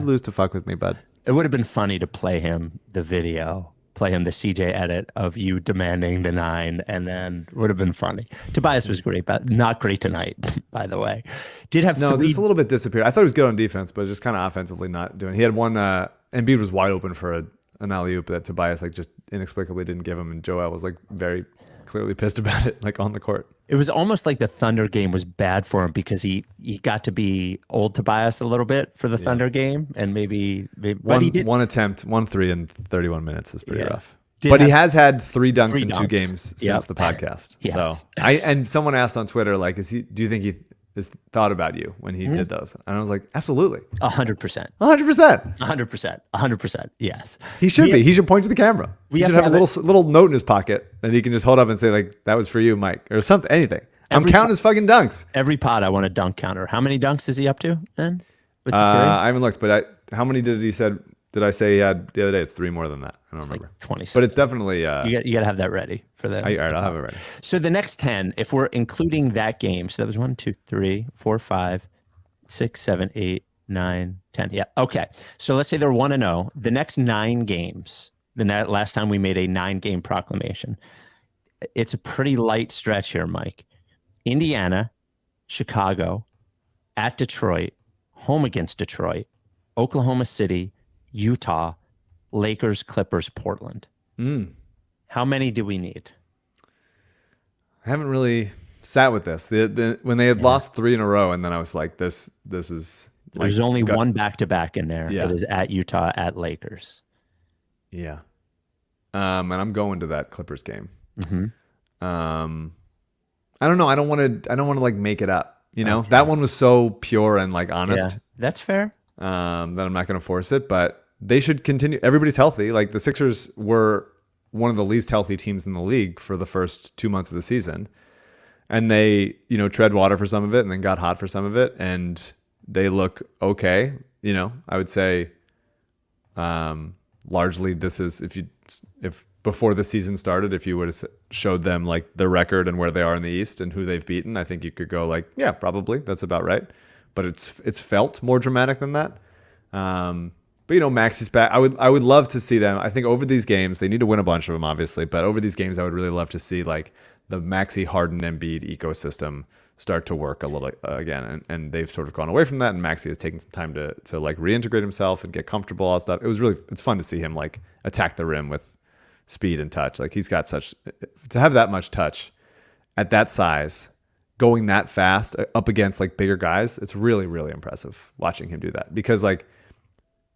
lose to fuck with me, bud? It would have been funny to play him the CJ edit of you demanding the 9, and then would have been funny. Tobias was great, but not great tonight, by the way. Just a little bit disappeared. I thought he was good on defense, but just kind of offensively not doing. He had one. Embiid was wide open for an alley-oop that Tobias just inexplicably didn't give him, and Joel was very clearly pissed about it, on the court. It was almost like the Thunder game was bad for him because he got to be old Tobias a little bit for the Thunder game, and maybe but he did. One attempt, 1 3 in 31 minutes is pretty rough. But he has had 3 dunks in 2 games since the podcast. Yes. So and someone asked on Twitter, do you think he has thought about you when he did those? And I was like, absolutely. 100%. 100%. 100%. Yes. He should be. He should point to the camera. He should have a little note in his pocket that he can just hold up and say, that was for you, Mike, or something, anything. I'm counting his fucking dunks. Every pod, I want a dunk counter. How many dunks is he up to then? I haven't looked, but how many did I say he had the other day? It's 3 more than that. I don't remember. 20. But it's definitely. You got to have that ready for that. All right, I'll have it ready. So the next 10, if we're including that game, so that was 1, 2, 3, 4, 5, 6, 7, 8, 9, 10. Yeah. Okay. So let's say they're 1-0. The next 9 games, last time we made a 9-game proclamation, it's a pretty light stretch here, Mike. Indiana, Chicago, at Detroit, home against Detroit, Oklahoma City, Utah, Lakers, Clippers, Portland. How many do we need? I haven't really sat with this. When they had lost 3 in a row, and then I was like, this is. There's only one back-to-back in there. Yeah. It is at Utah, at Lakers. Yeah. And I'm going to that Clippers game. Mm-hmm. I don't know. I don't want to make it up. Okay. That one was so pure and honest. Yeah, that's fair. That I'm not going to force it, but they should continue. Everybody's healthy. The Sixers were one of the least healthy teams in the league for the first 2 months of the season. And they, tread water for some of it and then got hot for some of it. And they look okay. I would say, largely this is, if before the season started, if you would have showed them the record and where they are in the East and who they've beaten, I think you could go yeah, probably that's about right. But it's felt more dramatic than that. But Maxi's back. I would love to see them. I think over these games, they need to win a bunch of them, obviously. But over these games, I would really love to see the Maxi, Harden, Embiid ecosystem start to work a little again. And they've sort of gone away from that. And Maxi has taken some time to reintegrate himself and get comfortable, all that stuff. It's fun to see him attack the rim with speed and touch. He's got to have that much touch at that size, going that fast up against bigger guys. It's really, really impressive watching him do that, because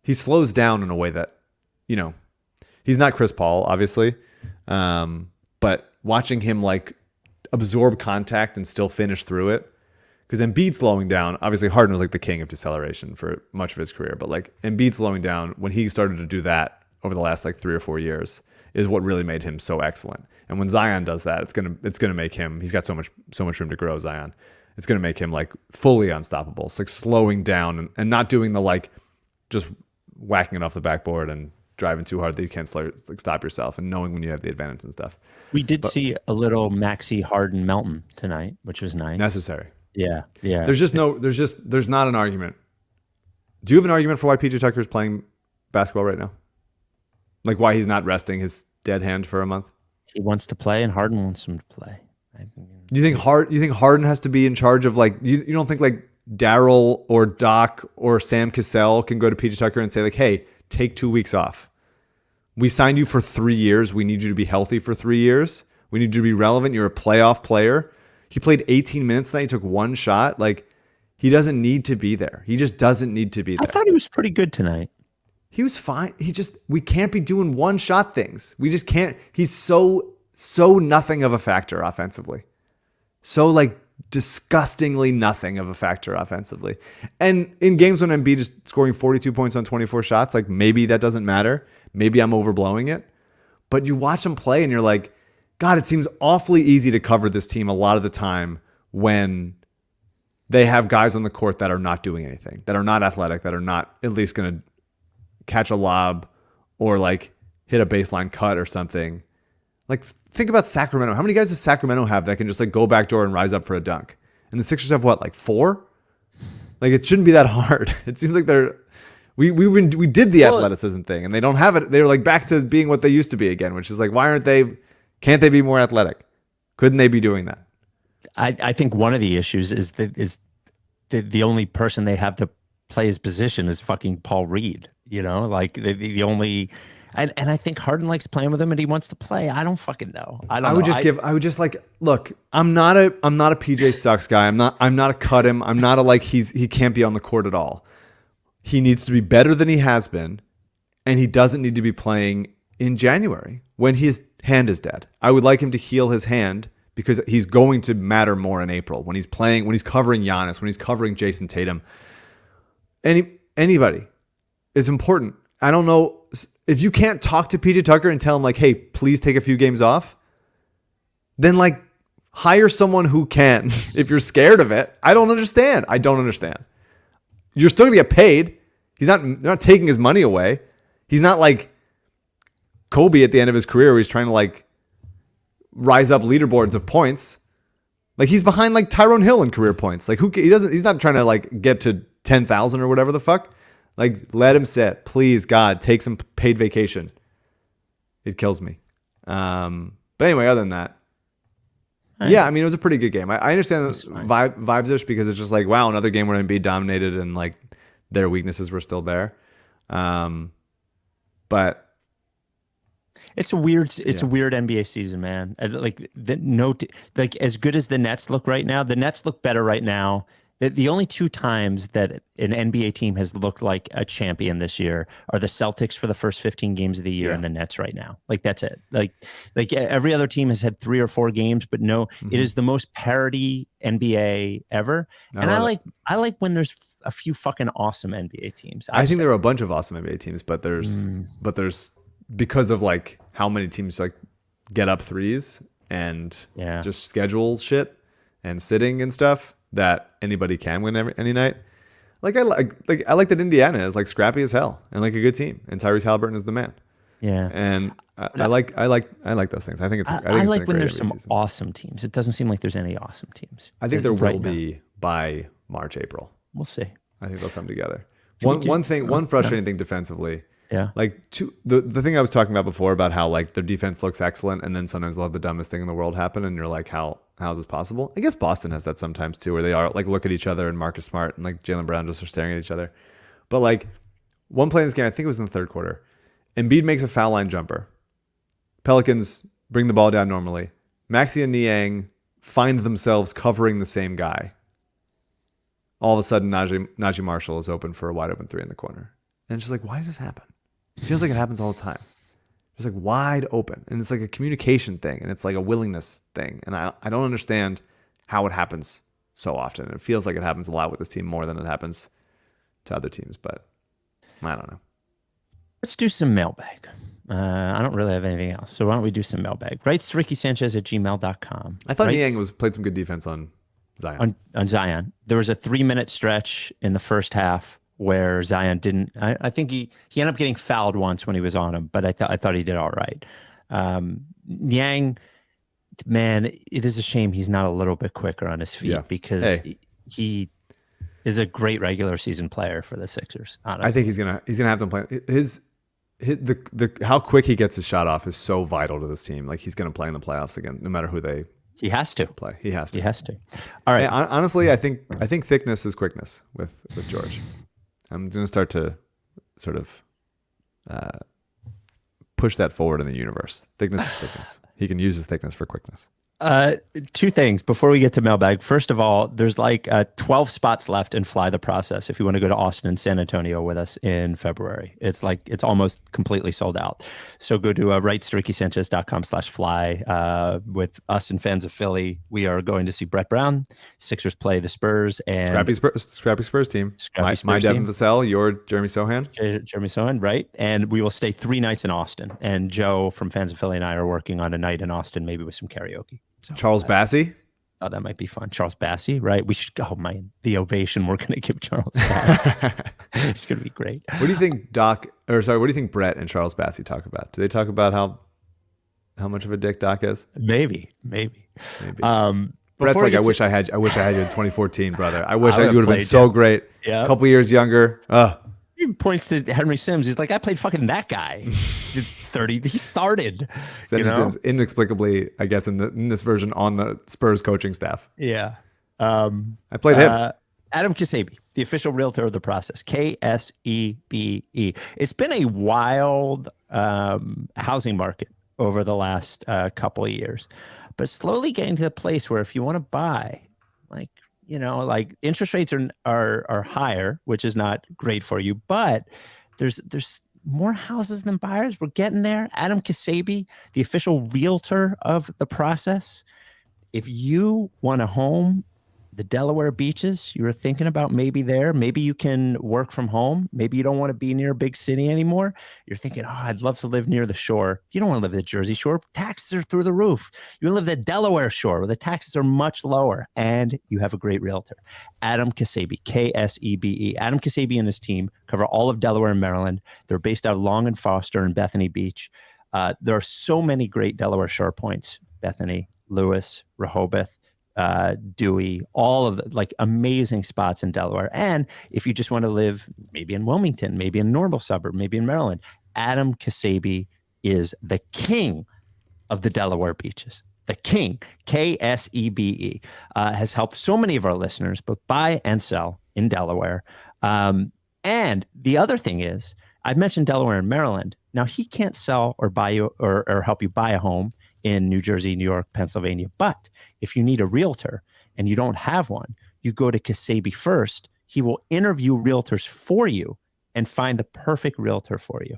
he slows down in a way that, he's not Chris Paul, obviously. But watching him absorb contact and still finish through it, because Embiid slowing down, obviously Harden was the king of deceleration for much of his career, but Embiid slowing down when he started to do that over the last 3 or 4 years is what really made him so excellent. And when Zion does that, it's gonna make him. He's got so much room to grow. Zion, it's gonna make him fully unstoppable. It's slowing down and not doing the just whacking it off the backboard and driving too hard that you can't stop yourself, and knowing when you have the advantage and stuff. We did see a little Maxi, Harden, Melton tonight, which was nice. Necessary. Yeah. There's not an argument. Do you have an argument for why PJ Tucker is playing basketball right now? Why he's not resting his dead hand for a month? He wants to play, and Harden wants him to play. You think Harden has to be in charge of you don't think Daryl or Doc or Sam Cassell can go to PJ Tucker and say hey, take 2 weeks off. We signed you for 3 years. We need you to be healthy for 3 years. We need you to be relevant. You're a playoff player. He played 18 minutes tonight. He took 1 shot. He doesn't need to be there. He just doesn't need to be there. I thought he was pretty good tonight. He was fine. We can't be doing one shot things. We just can't. He's so nothing of a factor offensively. So like disgustingly nothing of a factor offensively. And in games when Embiid is scoring 42 points on 24 shots, like maybe that doesn't matter. Maybe I'm overblowing it. But you watch him play and you're like, God, it seems awfully easy to cover this team a lot of the time when they have guys on the court that are not doing anything, that are not athletic, that are not at least going to catch a lob or like hit a baseline cut or something. Like think about Sacramento. How many guys does Sacramento have that can just like go backdoor and rise up for a dunk? And the Sixers have what, like 4? Like it shouldn't be that hard. It seems like we did the athleticism thing and they don't have it. They're like back to being what they used to be again, which is like, can't they be more athletic? Couldn't they be doing that? I think one of the issues is the only person they have to play his position is fucking Paul Reed. You know, like the only, and I think Harden likes playing with him and he wants to play. I don't fucking know. I would just look, I'm not a PJ Sucks guy. I'm not a cut him. I'm not a like he can't be on the court at all. He needs to be better than he has been, and he doesn't need to be playing in January when his hand is dead. I would like him to heal his hand because he's going to matter more in April when he's playing, when he's covering Giannis, when he's covering Jason Tatum. Anybody is important. I don't know if you can't talk to PJ Tucker and tell him like, hey, please take a few games off, then like hire someone who can. If you're scared of it, I don't understand. You're still gonna get paid. They're not taking his money away. He's not like Kobe at the end of his career where he's trying to like rise up leaderboards of points. Like he's behind like Tyrone Hill in career points. Like he's not trying to like get to 10,000 or whatever the fuck. Like let him sit. Please, God, take some paid vacation. It kills me. But anyway, other than that, yeah, I mean, it was a pretty good game. I understand the vibes-ish because it's just like, wow, another game where Embiid dominated and like their weaknesses were still there. But it's a weird NBA season, man. Like as good as the Nets look right now, the Nets look better right now. The only 2 times that an NBA team has looked like a champion this year are the Celtics for the first 15 games of the year and the Nets right now. Like that's it. Like every other team has had 3 or 4 games, but no, it is the most parity NBA ever. And I like when there's a few fucking awesome NBA teams. I think there are a bunch of awesome NBA teams, but there's because of like how many teams like get up threes and just schedule shit and sitting and stuff, that anybody can win any night. Like I like that Indiana is like scrappy as hell and like a good team, and Tyrese Halliburton is the man. Yeah, and I like those things. I think I like when there's some awesome teams. It doesn't seem like there's any awesome teams. I think there will be by March, April. We'll see. I think they'll come together. One frustrating thing defensively. Yeah. Like the thing I was talking about before about how like their defense looks excellent and then sometimes they'll have the dumbest thing in the world happen and you're like, how is this possible? I guess Boston has that sometimes too, where they are like look at each other and Marcus Smart and like Jaylen Brown just are staring at each other. But like one play in this game, I think it was in the third quarter, Embiid makes a foul line jumper. Pelicans bring the ball down normally. Maxey and Niang find themselves covering the same guy. All of a sudden, Najee Marshall is open for a wide open 3 in the corner. And it's just like, why does this happen? It feels like it happens all the time. It's like wide open. And it's like a communication thing. And it's like a willingness thing. And I don't understand how it happens so often. It feels like it happens a lot with this team more than it happens to other teams. But I don't know. Let's do some mailbag. I don't really have anything else. So why don't we do some mailbag? Writes to RickySanchez@gmail.com. I thought Niang played some good defense on Zion. On Zion. There was a 3-minute stretch in the first half where Zion didn't. I think he ended up getting fouled once when he was on him, but I thought he did all right. Niang, man, it is a shame he's not a little bit quicker on his feet because he is a great regular season player for the Sixers. Honestly. I think he's gonna have to play the how quick he gets his shot off is so vital to this team. Like he's gonna play in the playoffs again, no matter who they. He has to play. He has to. All right. Hey, honestly, I think thickness is quickness with George. I'm going to start to sort of push that forward in the universe. Thickness is thickness. He can use his thickness for quickness. Two things before we get to mailbag. First of all, there's like 12 spots left in Fly the Process if you want to go to Austin and San Antonio with us in February. It's almost completely sold out. So go to rightsrickysanchez.com/fly. With us and fans of Philly, we are going to see Brett Brown. Sixers play the Spurs and Scrappy Spurs team. My Devin Vassell, your Jeremy Sohan. Jeremy Sohan, right? And we will stay 3 nights in Austin. And Joe from Fans of Philly and I are working on a night in Austin, maybe with some karaoke. So, Charles Bassey. Oh, that might be fun. Charles Bassey, right? We should go. The ovation we're going to give Charles Bassey. It's going to be great. What do you think what do you think Brett and Charles Bassey talk about? Do they talk about how much of a dick Doc is? Maybe. Brett's like, I wish I had you in 2014, brother. I wish you would have been so great. Yeah. A couple years younger. He points to Henry Sims. He's like, I played fucking that guy. 30. He started. Henry Sims, inexplicably, I guess, in this version on the Spurs coaching staff. Yeah. I played him. Adam Ksebe, the official realtor of the process. Ksebe. It's been a wild housing market over the last couple of years, but slowly getting to the place where if you want to buy, like interest rates are higher, which is not great for you, but there's more houses than buyers. We're getting there. Adam Ksebe, the official realtor of the process. If you want a home, the Delaware beaches, you were thinking about maybe you can work from home. Maybe you don't want to be near a big city anymore. You're thinking, I'd love to live near the shore. You don't want to live at the Jersey Shore. Taxes are through the roof. You want to live at the Delaware Shore where the taxes are much lower and you have a great realtor. Adam Ksebe, Ksebe. Adam Ksebe and his team cover all of Delaware and Maryland. They're based out of Long and Foster and Bethany Beach. There are so many great Delaware Shore points. Bethany, Lewis, Rehoboth, Dewey, all of the amazing spots in Delaware. And if you just want to live maybe in Wilmington, maybe in a normal suburb, maybe in Maryland, Adam Ksebe is the king of the Delaware beaches. The king, Ksebe, has helped so many of our listeners both buy and sell in Delaware. And the other thing is, I've mentioned Delaware and Maryland. Now, he can't sell or buy you or help you buy a home in New Jersey, New York, Pennsylvania. But if you need a realtor and you don't have one, you go to Ksebe first. He will interview realtors for you and find the perfect realtor for you.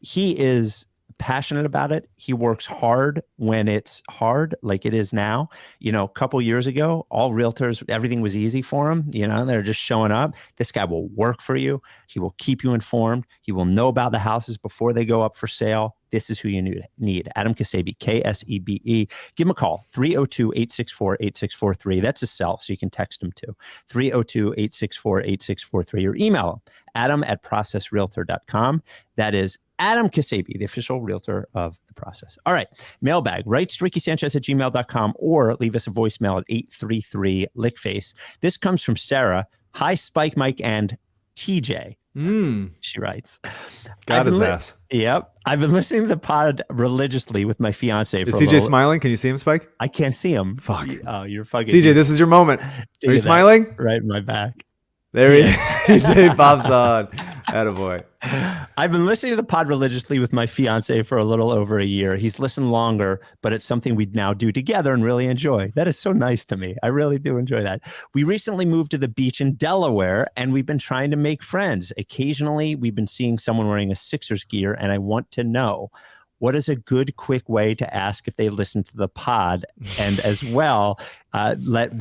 He is passionate about it. He works hard when it's hard, like it is now. A couple years ago, all realtors, everything was easy for him. They're just showing up. This guy will work for you. He will keep you informed. He will know about the houses before they go up for sale. This is who you need. Adam Ksebe, Ksebe. Give him a call, 302-864-8643. That's a cell, so you can text him too. 302-864-8643 or email him, adam@processrealtor.com. That is Adam Ksebe, the official realtor of the process. All right, mailbag, rightsrickysanchez@gmail.com or leave us a voicemail at 833-LickFace. This comes from Sarah. Hi, Spike, Mike, and TJ. She writes. Got his ass. Yep. I've been listening to the pod religiously with my fiance. Is CJ smiling? Can you see him, Spike? I can't see him. Fuck. Oh, you're fucking. CJ, this is your moment. Are you smiling? Right in my back. There he is. CJ pops on. Attaboy. I've been listening to the pod religiously with my fiance for a little over a year. He's listened longer, but it's something we now do together and really enjoy. That is so nice to me. I really do enjoy that. We recently moved to the beach in Delaware, and we've been trying to make friends. Occasionally, we've been seeing someone wearing a Sixers gear, and I want to know, what is a good, quick way to ask if they listen to the pod? And as well, let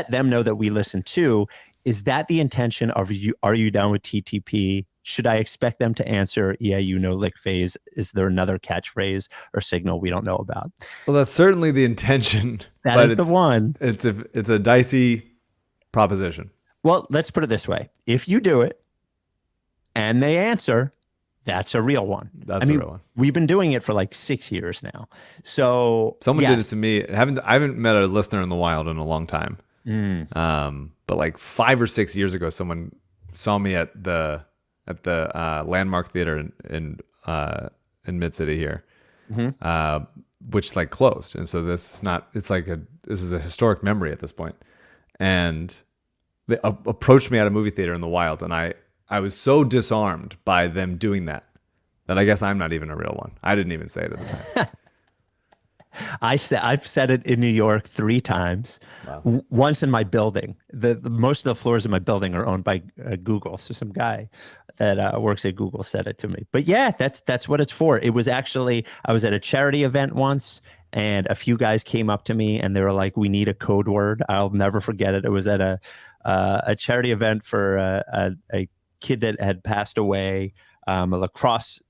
them know that we listen too. Is that the intention of you? Are you down with TTP? Should I expect them to answer, yeah, lick phase? Is there another catchphrase or signal we don't know about? Well, that's certainly the intention. That is the one. It's a dicey proposition. Well, let's put it this way. If you do it and they answer, that's a real one. That's a real one. We've been doing it for like 6 years now. So someone did it to me. I haven't met a listener in the wild in a long time. But like 5 or 6 years ago, someone saw me at the Landmark Theater in Mid-City here, which like closed. And so this is a historic memory at this point. And they approached me at a movie theater in the wild, and I was so disarmed by them doing that I guess I'm not even a real one. I didn't even say it at the time. I've said it in New York 3 times. Wow. Once in my building. The most of the floors in my building are owned by Google. So some guy that works at Google said it to me. But yeah, that's what it's for. It was actually, I was at a charity event once, and a few guys came up to me and they were like, "We need a code word." I'll never forget it. It was at a charity event for a kid that had passed away, a lacrosse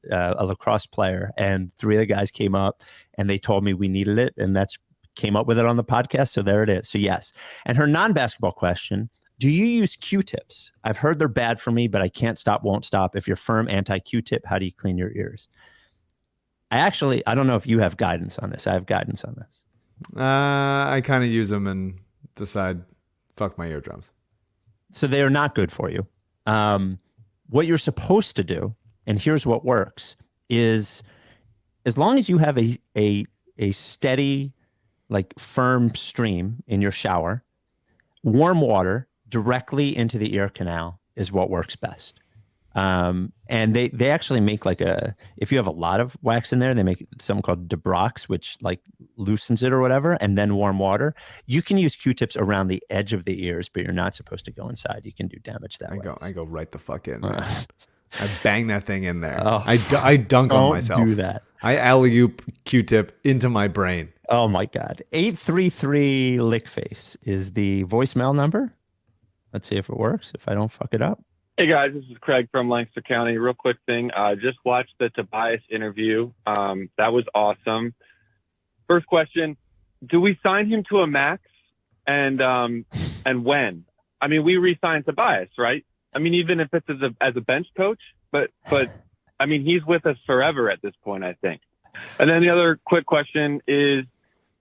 player, and 3 of the guys came up and they told me we needed it, and that's came up with it on the podcast. So there it is. So yes. And her non-basketball question: do you use Q-tips? I've heard they're bad for me, but I can't stop, won't stop. If you're firm anti-Q-tip, how do you clean your ears? I don't know if you have guidance on this. I have guidance on this. I kind of use them and decide, fuck my eardrums. So they are not good for you. What you're supposed to do, and here's what works, is as long as you have a steady, like firm stream in your shower, warm water directly into the ear canal is what works best. And they actually make if you have a lot of wax in there, they make something called Debrox, which like loosens it or whatever, and then warm water. You can use Q-tips around the edge of the ears, but you're not supposed to go inside. You can do damage that way. I go right the fuck in. I bang that thing in there. Oh, I dunk on myself. Don't do that. I alley-oop Q-tip into my brain. Oh my God. 833 Lickface is the voicemail number. Let's see if it works, if I don't fuck it up. Hey guys, this is Craig from Lancaster County. Real quick thing. Just watched the Tobias interview. That was awesome. First question, do we sign him to a max? And when? I mean, we re-signed Tobias, right? I mean, even if it's as a bench coach, but I mean, he's with us forever at this point, I think. And then the other quick question is,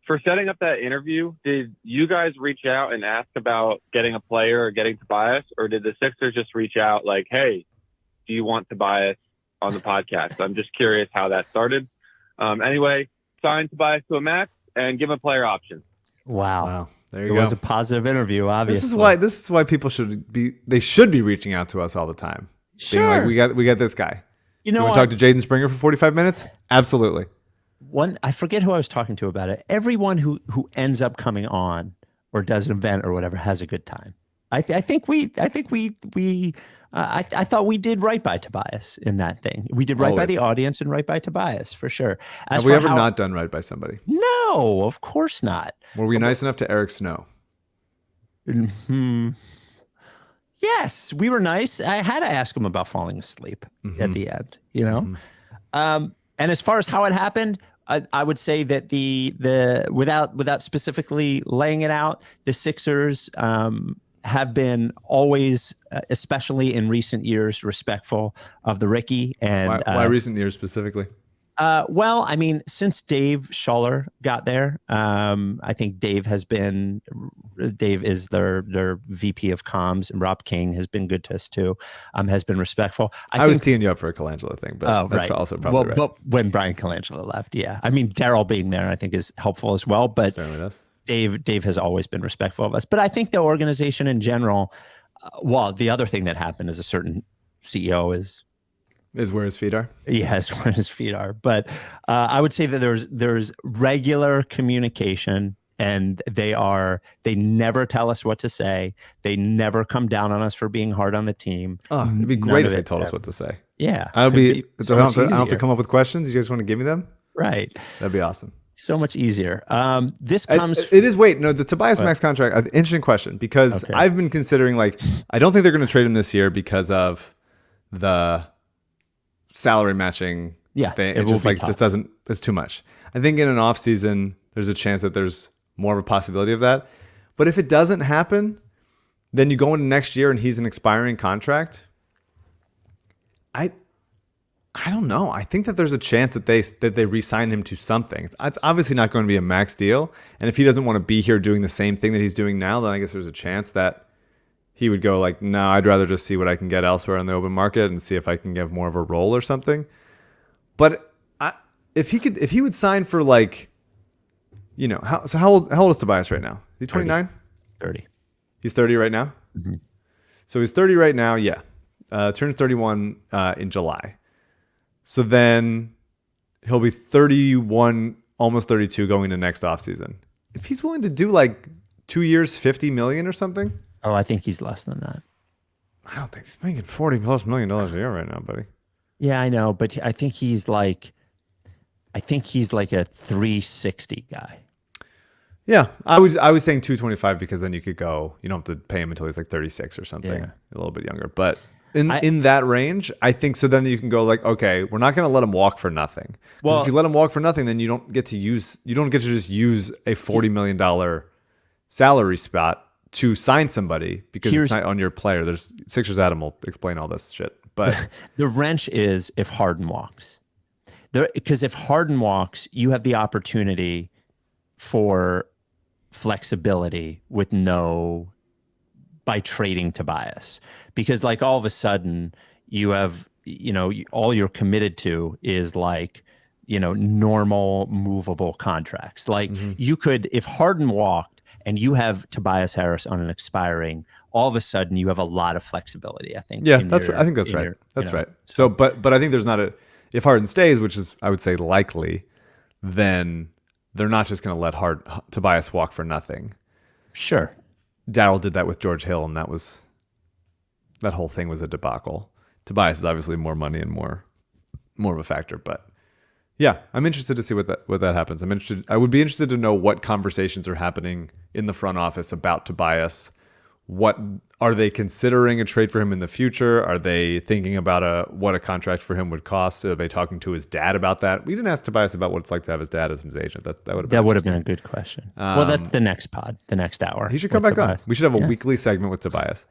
for setting up that interview, did you guys reach out and ask about getting a player or getting Tobias, or did the Sixers just reach out like, "Hey, do you want Tobias on the podcast?" I'm just curious how that started. Anyway, sign Tobias to a max and give him a player option. Wow. There you go. It was a positive interview, obviously. This is why people should be reaching out to us all the time. Sure. Being like, we got this guy. You know want to talk to Jaden Springer for 45 minutes? Absolutely. I forget who I was talking to about it. Everyone who ends up coming on or does an event or whatever has a good time. I thought we did right by Tobias in that thing. We did right by the audience and right by Tobias for sure. Have we ever not done right by somebody? No, of course not. Were we nice enough to Eric Snow? Yes, we were nice. I had to ask him about falling asleep at the end, you know? And as far as how it happened, I would say that the without specifically laying it out, the Sixers have been always, especially in recent years, respectful of the Ricky. And why recent years specifically? Well, I mean, since Dave Schuller got there, I think Dave is their VP of comms, and Rob King has been good to us too. Has been respectful. I was teeing you up for a Colangelo thing, but that's also probably right. But when Brian Colangelo left, yeah. I mean, Daryl being there, I think is helpful as well. But certainly does. Dave has always been respectful of us. But I think the organization in general, the other thing that happened is a certain CEO is where his feet are. Yes, where his feet are. But I would say that there's regular communication, and they never tell us what to say. They never come down on us for being hard on the team. Oh, it'd be great if they told us what to say. Yeah. I don't have to come up with questions. You guys want to give me them? Right. That'd be awesome. So much easier. The Tobias Max contract, interesting question, because I've been considering, I don't think they're going to trade him this year because of the salary matching thing. It's too much. I think in an off season, there's a chance that there's more of a possibility of that. But if it doesn't happen, then you go into next year and he's an expiring contract. I don't know. I think that there's a chance that they re-sign him to something. It's obviously not going to be a max deal. And if he doesn't want to be here doing the same thing that he's doing now, then I guess there's a chance that he would go no, I'd rather just see what I can get elsewhere on the open market and see if I can get more of a role or something. But if he would sign for how old is Tobias right now? Is he 29? 30. He's 30 right now? Mm-hmm. So he's 30 right now, yeah. Turns 31 in July. So then he'll be 31 almost 32 going into next offseason. If he's willing to do like 2 years, 50 million or something. Oh, I think he's less than that. I don't think he's making $40+ million a year right now, buddy. Yeah, I know, but I think he's like a 360 guy. Yeah, I was saying 225 because then you could go. You don't have to pay him until he's like 36 or something, Yeah. a little bit younger. But in that range, I think so. Then you can go like, okay, we're not going to let him walk for nothing. Well, if you let him walk for nothing, then you don't get to just use a $40 million salary spot to sign somebody because it's not on your player. There's Sixers Adam will explain all this shit. But the wrench is if Harden walks. Because if Harden walks, you have the opportunity for flexibility by trading Tobias. Because like all of a sudden you have, all you're committed to is like, normal movable contracts. Like you could, if Harden walked and you have Tobias Harris on an expiring, all of a sudden you have a lot of flexibility, I think. Yeah, I think that's right. That's right. So, but I think there's not if Harden stays, which is, I would say, likely, then they're not just going to let Tobias walk for nothing. Sure. Darryl did that with George Hill, and that whole thing was a debacle. Tobias is obviously more money and more of a factor, but yeah, I'm interested to see what that happens. I would be interested to know what conversations are happening in the front office about Tobias. What are they considering a trade for him in the future? Are they thinking about what a contract for him would cost? Are they talking to his dad about that? We didn't ask Tobias about what it's like to have his dad as his agent. That would have been a good question. Well, that's the next pod, the next hour. He should come back on. We should have a weekly segment with Tobias.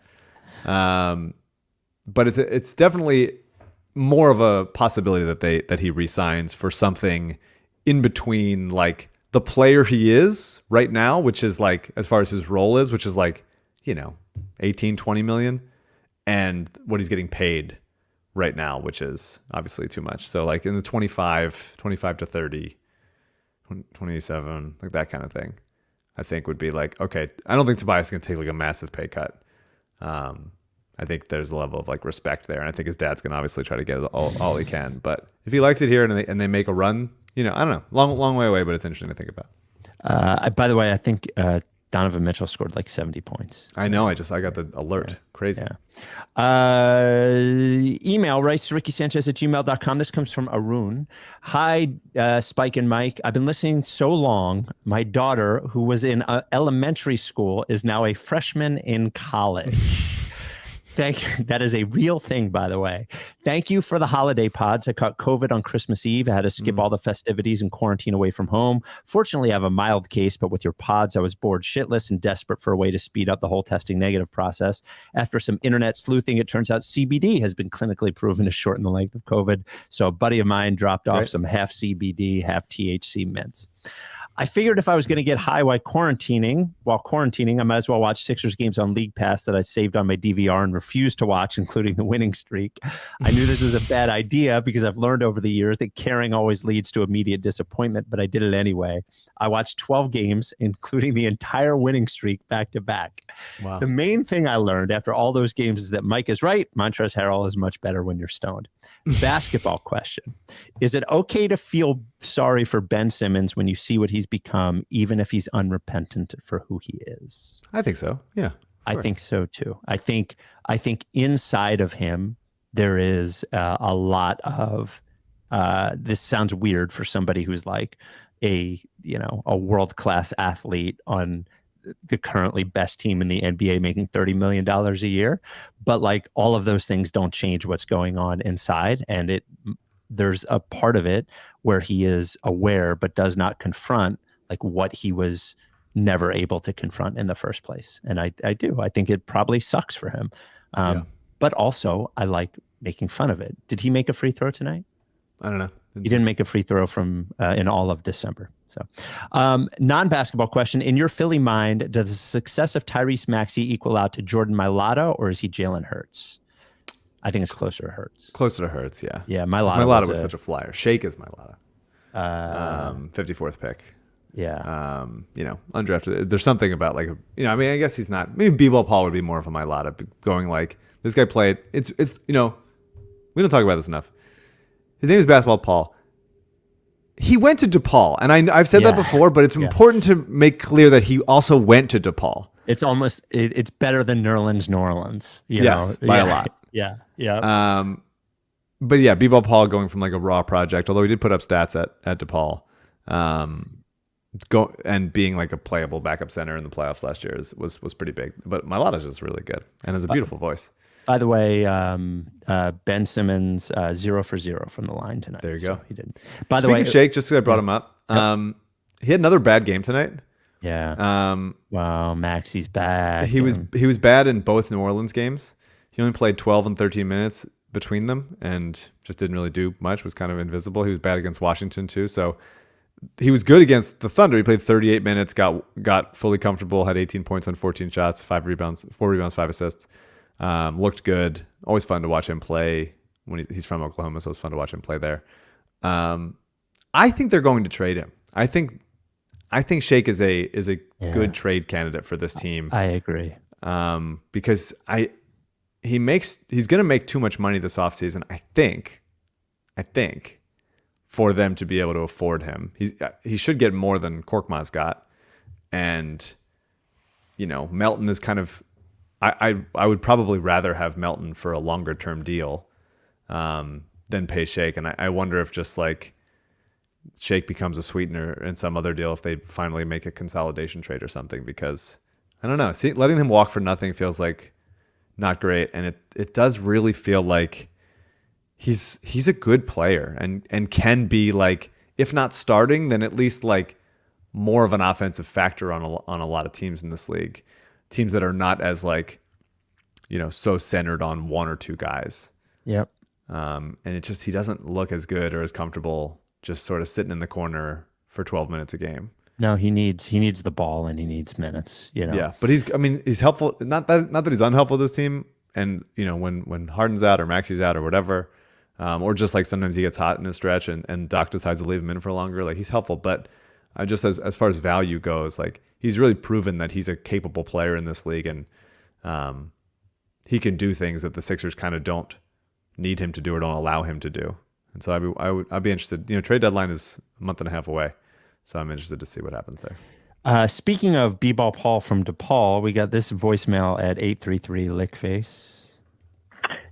But it's definitely more of a possibility that he resigns for something in between, like the player he is right now, which is like, as far as his role is, which is like, 18-20 million, and what he's getting paid right now, which is obviously too much. So like in the 25 to 30, 27, like that kind of thing, I think would be like, okay, I don't think Tobias is going to take like a massive pay cut. I think there's a level of like respect there, and I think his dad's going to obviously try to get all he can. But if he likes it here and they make a run, I don't know, long way away, but it's interesting to think about. By the way, I think Donovan Mitchell scored like 70 points. I know. I got the alert. Yeah. Crazy. Yeah. Email writes to rickysanchez@gmail.com. This comes from Arun. Hi, Spike and Mike. I've been listening so long. My daughter, who was in elementary school, is now a freshman in college. That is a real thing, by the way. Thank you for the holiday pods. I caught COVID on Christmas Eve. I had to skip all the festivities and quarantine away from home. Fortunately, I have a mild case, but with your pods, I was bored shitless and desperate for a way to speed up the whole testing negative process. After some internet sleuthing, it turns out CBD has been clinically proven to shorten the length of COVID. So a buddy of mine dropped off some half CBD, half THC mints. I figured if I was going to get high while quarantining, I might as well watch Sixers games on League Pass that I saved on my DVR and refused to watch, including the winning streak. I knew this was a bad idea because I've learned over the years that caring always leads to immediate disappointment, but I did it anyway. I watched 12 games, including the entire winning streak back to back. Wow. The main thing I learned after all those games is that Mike is right. Montrezl Harrell is much better when you're stoned. Basketball question. Is it okay to feel sorry for Ben Simmons when you see what he's become, even if he's unrepentant for who he is? I think so. Yeah. I think so too. I think inside of him, there is a lot of, this sounds weird for somebody who's like a world-class athlete on the currently best team in the NBA making $30 million a year. But like all of those things don't change what's going on inside. And there's a part of it where he is aware, but does not confront like what he was never able to confront in the first place. And I think it probably sucks for him. But also I like making fun of it. Did he make a free throw tonight? I don't know. He didn't make a free throw from in all of December. So, non-basketball question. In your Philly mind, does the success of Tyrese Maxey equal out to Jordan Mailata, or is he Jalen Hurts? I think it's closer to Hurts. Closer to Hurts, yeah. Yeah, Mailata was such a flyer. Shake is Mailata. 54th pick. Yeah. Undrafted. There's something about like, I guess he's not. Maybe BBall Paul would be more of a Mailata, going like, this guy played. We don't talk about this enough. His name is Basketball Paul. he went to DePaul, and I've said that before, but it's important to make clear that he also went to DePaul. It's almost it's better than Nerlens, New Orleans. You yes, know? by a lot. Yeah, yeah. But yeah, BBall Paul going from like a raw project, although he did put up stats at DePaul, and being like a playable backup center in the playoffs last year was pretty big. But Mailata's just really good and has a beautiful voice. By the way, Ben Simmons 0 for 0 from the line tonight. There you go. He did. By the Speaking way, of Shake, just because I brought him up, he had another bad game tonight. Yeah. Wow, Maxi's back. He was bad in both New Orleans games. He only played 12 and 13 minutes between them and just didn't really do much, was kind of invisible. He was bad against Washington too. So he was good against the Thunder. He played 38 minutes, got fully comfortable, had 18 points on 14 shots, 4 rebounds, 5 assists. Looked good. Always fun to watch him play when he's from Oklahoma, so it's fun to watch him play there. I think they're going to trade him. I think Shake is a good trade candidate for this team. I agree. Because he's going to make too much money this offseason, I think, for them to be able to afford him. He should get more than Korkmaz got. And, Melton is kind of, I would probably rather have Melton for a longer term deal than pay Shake. And I wonder if just like Shake becomes a sweetener in some other deal if they finally make a consolidation trade or something, because I don't know. Letting him walk for nothing feels like not great. And it does really feel like he's a good player and can be like, if not starting, then at least like more of an offensive factor on a lot of teams in this league. Teams that are not as like, so centered on one or two guys. Yep. And he doesn't look as good or as comfortable just sort of sitting in the corner for 12 minutes a game. No, he needs the ball and he needs minutes, Yeah, but he's helpful. Not that he's unhelpful to this team. And when Harden's out or Maxi's out or whatever, or just like sometimes he gets hot in a stretch and Doc decides to leave him in for longer, like he's helpful. But just as far as value goes, like he's really proven that he's a capable player in this league, and he can do things that the Sixers kind of don't need him to do or don't allow him to do. And so I'd be interested. Trade deadline is a month and a half away, so I'm interested to see what happens there. Speaking of BBall Paul from DePaul, we got this voicemail at 833 Lickface.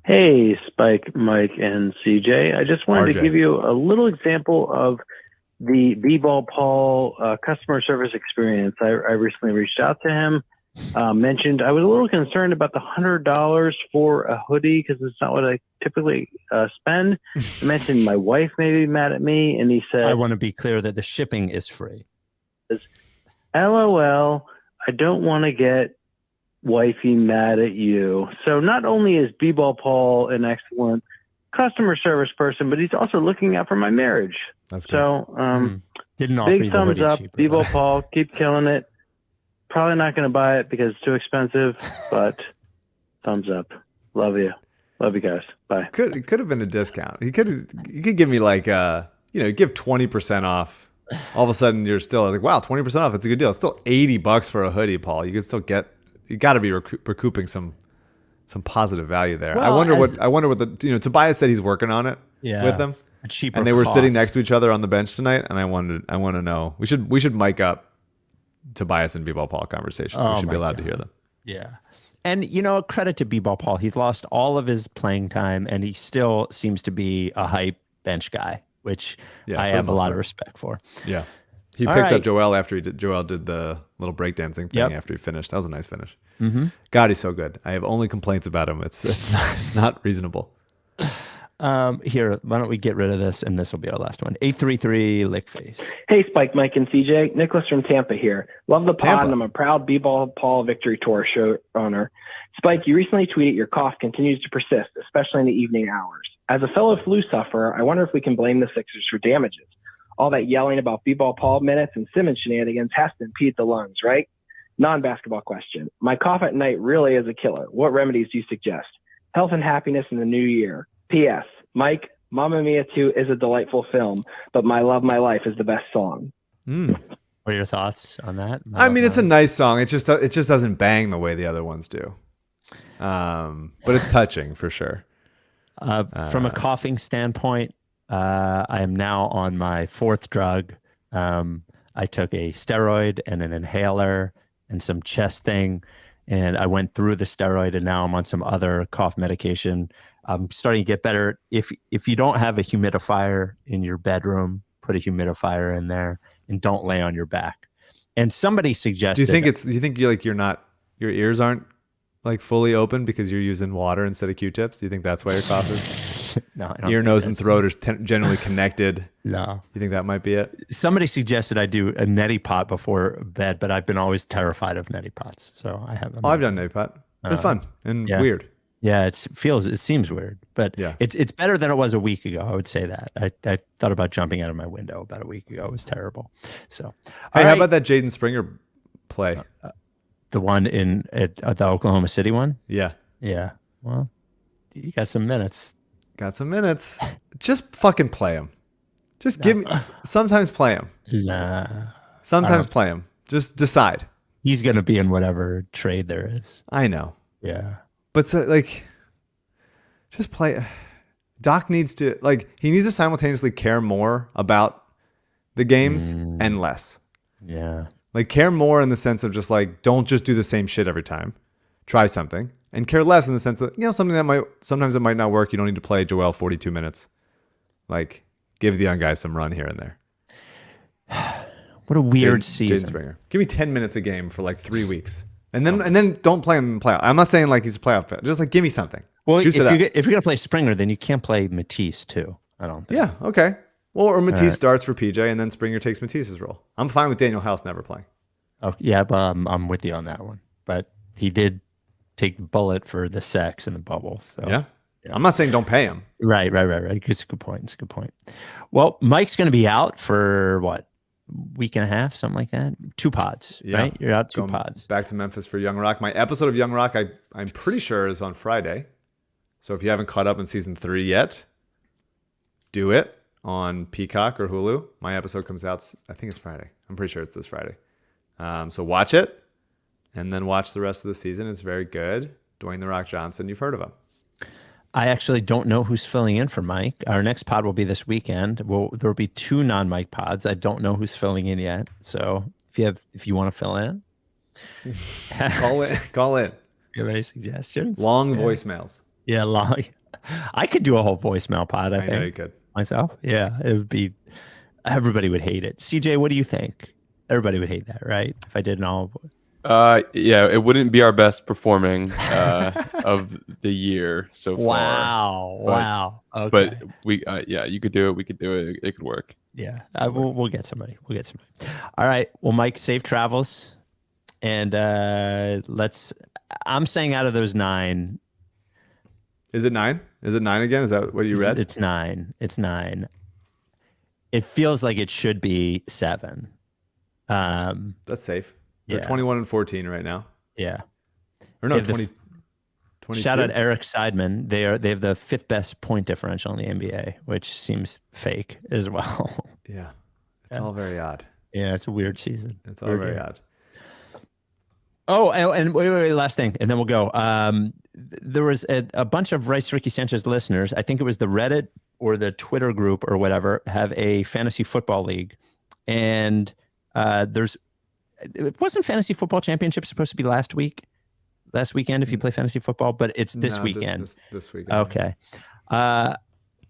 Hey, Spike, Mike, and CJ. I just wanted to give you a little example of the BBall Paul customer service experience. I recently reached out to him, mentioned I was a little concerned about the $100 for a hoodie because it's not what I typically spend. I mentioned my wife may be mad at me, and he said, I want to be clear that the shipping is free. LOL, I don't want to get wifey mad at you. So not only is BBall Paul an excellent customer service person, but he's also looking out for my marriage. That's good. So Didn't offer big you the thumbs hoodie up, cheaper, BBall Paul, keep killing it. Probably not going to buy it because it's too expensive, but thumbs up. Love you guys. Bye. Could have been a discount. You could give me like give 20% off. All of a sudden you're still like, wow, 20% off. It's a good deal. It's still $80 for a hoodie, Paul. You can still you got to be recouping some positive value there. Well, I wonder what the Tobias said he's working on it with them. A cheaper and they were cost. sitting next to each other on the bench tonight, and I want to know. We should mic up Tobias and BBall Paul conversation. We should be allowed to hear them. Yeah. And, credit to BBall Paul. He's lost all of his playing time, and he still seems to be a hype bench guy, which I have a lot of respect for. Yeah. He picked up Joel after Joel did the little breakdancing thing after he finished. That was a nice finish. Mm-hmm. God, he's so good. I have only complaints about him. It's not reasonable. Here, why don't we get rid of this, and this will be our last one. 833 Lickface. Hey, Spike, Mike, and CJ. Nicholas from Tampa here. Love the pod, and I'm a proud BBall Paul Victory Tour show owner. Spike, you recently tweeted your cough continues to persist, especially in the evening hours. As a fellow flu sufferer, I wonder if we can blame the Sixers for damages. All that yelling about BBall Paul minutes and Simmons shenanigans has to impede the lungs, right? Non-basketball question. My cough at night really is a killer. What remedies do you suggest? Health and happiness in the new year. P.S. Mike, Mamma Mia 2 is a delightful film, but My Love, My Life is the best song. What are your thoughts on that? I mean, it's a nice song. It just doesn't bang the way the other ones do. But it's touching for sure. From a coughing standpoint, I am now on my 4th drug. I took a steroid and an inhaler and some chest thing, and I went through the steroid, and now I'm on some other cough medication. I'm starting to get better. If you don't have a humidifier in your bedroom, put a humidifier in there and don't lay on your back. And somebody suggested. Do you think your ears aren't like fully open because you're using water instead of Q-tips? Do you think that's why your cough is? No, I don't ear, nose, and throat are generally connected. No. You think that might be it? Somebody suggested I do a neti pot before bed, but I've been always terrified of neti pots, so I haven't. I've done neti pot. It's fun and weird. Yeah, it seems weird, but it's better than it was a week ago. I would say that. I thought about jumping out of my window about a week ago. It was terrible. So, hey, how about that Jaden Springer play? The one at the Oklahoma City one? Yeah. Yeah. Well, you got some minutes. Just fucking play him. Just give me. Sometimes play him. Nah. Sometimes play him. Just decide. He's gonna be in whatever trade there is. I know. Yeah. But just play. Doc needs to he needs to simultaneously care more about the games and less. Yeah. Care more in the sense of just don't just do the same shit every time. Try something. And care less in the sense that, something that sometimes it might not work. You don't need to play Joel 42 minutes. Give the young guys some run here and there. What a weird season. Jaden Springer. Give me 10 minutes a game for 3 weeks. And then don't play him in the playoff. I'm not saying he's a playoff player. Just give me something. Well, if you're going to play Springer, then you can't play Matisse too. I don't think. Yeah, okay. Well, or Matisse starts for PJ and then Springer takes Matisse's role. I'm fine with Daniel House never playing. Oh, yeah, but I'm with you on that one. But he did take the bullet for the sex in the bubble. So yeah. I'm not saying don't pay him. Right. It's a good point. Well, Mike's going to be out for what? Week and a half, something like that. 2 pods, right? You're out 2 pods. Back to Memphis for Young Rock. My episode of Young Rock, I'm pretty sure is on Friday. So if you haven't caught up in season 3 yet, do it on Peacock or Hulu. My episode comes out, I think it's Friday. I'm pretty sure it's this Friday. So watch it and then watch the rest of the season. It's very good. Dwayne "The Rock" Johnson, you've heard of him. I actually don't know who's filling in for Mike. Our next pod will be this weekend. There'll be 2 non-Mike pods. I don't know who's filling in yet. So if you want to fill in, call in. You have any suggestions? Long voicemails. Yeah, long. I could do a whole voicemail pod. I think. I know you could. Myself. Yeah, it would be. Everybody would hate it. CJ, what do you think? Everybody would hate that, right? If I did an all. Yeah, it wouldn't be our best performing of the year so far. Wow. Okay. But you could do it. We could do it. It could work. Yeah, we'll get somebody. All right. Well, Mike, safe travels, and I'm saying out of those 9. Is it 9? Is it 9 again? Is that what you read? It's 9. It's 9. It feels like it should be 7. That's safe. They're 21-14 right now. Yeah. Or no, 22. Shout out Eric Seidman. They have the 5th best point differential in the NBA, which seems fake as well. Yeah. It's all very odd. Yeah, it's a weird season. It's all very odd. Oh, and wait, last thing, and then we'll go. There was a bunch of Rice Ricky Sanchez listeners. I think it was the Reddit or the Twitter group or whatever, have a fantasy football league. And it wasn't fantasy football championship supposed to be last weekend if you play fantasy football, but it's this weekend. This weekend. Okay.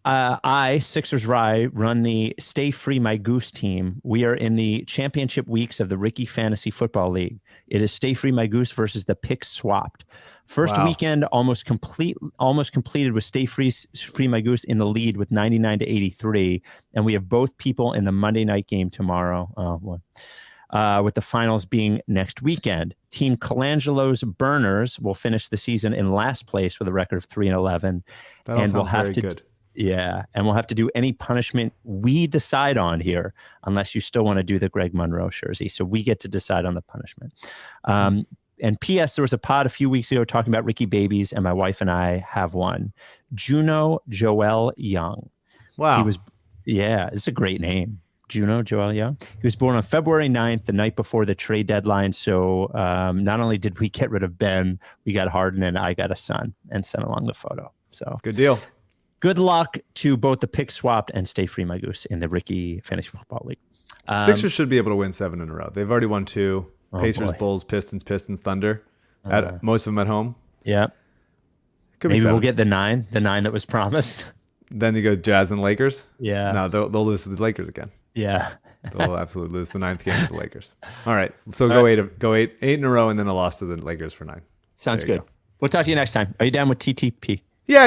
I, Sixers Rye, run the Stay Free My Goose team. We are in the championship weeks of the Ricky Fantasy Football League. It is Stay Free My Goose versus the Picks Swapped. First weekend almost completed with Stay Free My Goose in the lead with 99-83, and we have both people in the Monday night game tomorrow. With the finals being next weekend. Team Colangelo's Burners will finish the season in last place with a record of 3-11. That all sounds very good. Yeah, and we'll have to do any punishment we decide on here, unless you still want to do the Greg Monroe jersey. So we get to decide on the punishment. And P.S., there was a pod a few weeks ago talking about Ricky babies, and my wife and I have one. Juno Joel Young. Wow. It's a great name. Juno Joel Young. He was born on February 9th, the night before the trade deadline. So not only did we get rid of Ben, we got Harden, and I got a son and sent along the photo. So good deal. Good luck to both the pick swapped and stay free, my goose, in the Ricky Fantasy Football League. Sixers should be able to win 7 in a row. They've already won 2. Pacers, boy. Bulls, Pistons, Thunder. Most of them at home. Yeah. Could be Maybe 7. we'll get the 9 that was promised. Then you go Jazz and Lakers. Yeah. No, they'll lose to the Lakers again. Yeah. They'll absolutely lose the 9th game to the Lakers. All right. So go 8 in a row and then a loss to the Lakers for 9. Sounds good. We'll talk to you next time. Are you down with TTP? Yeah,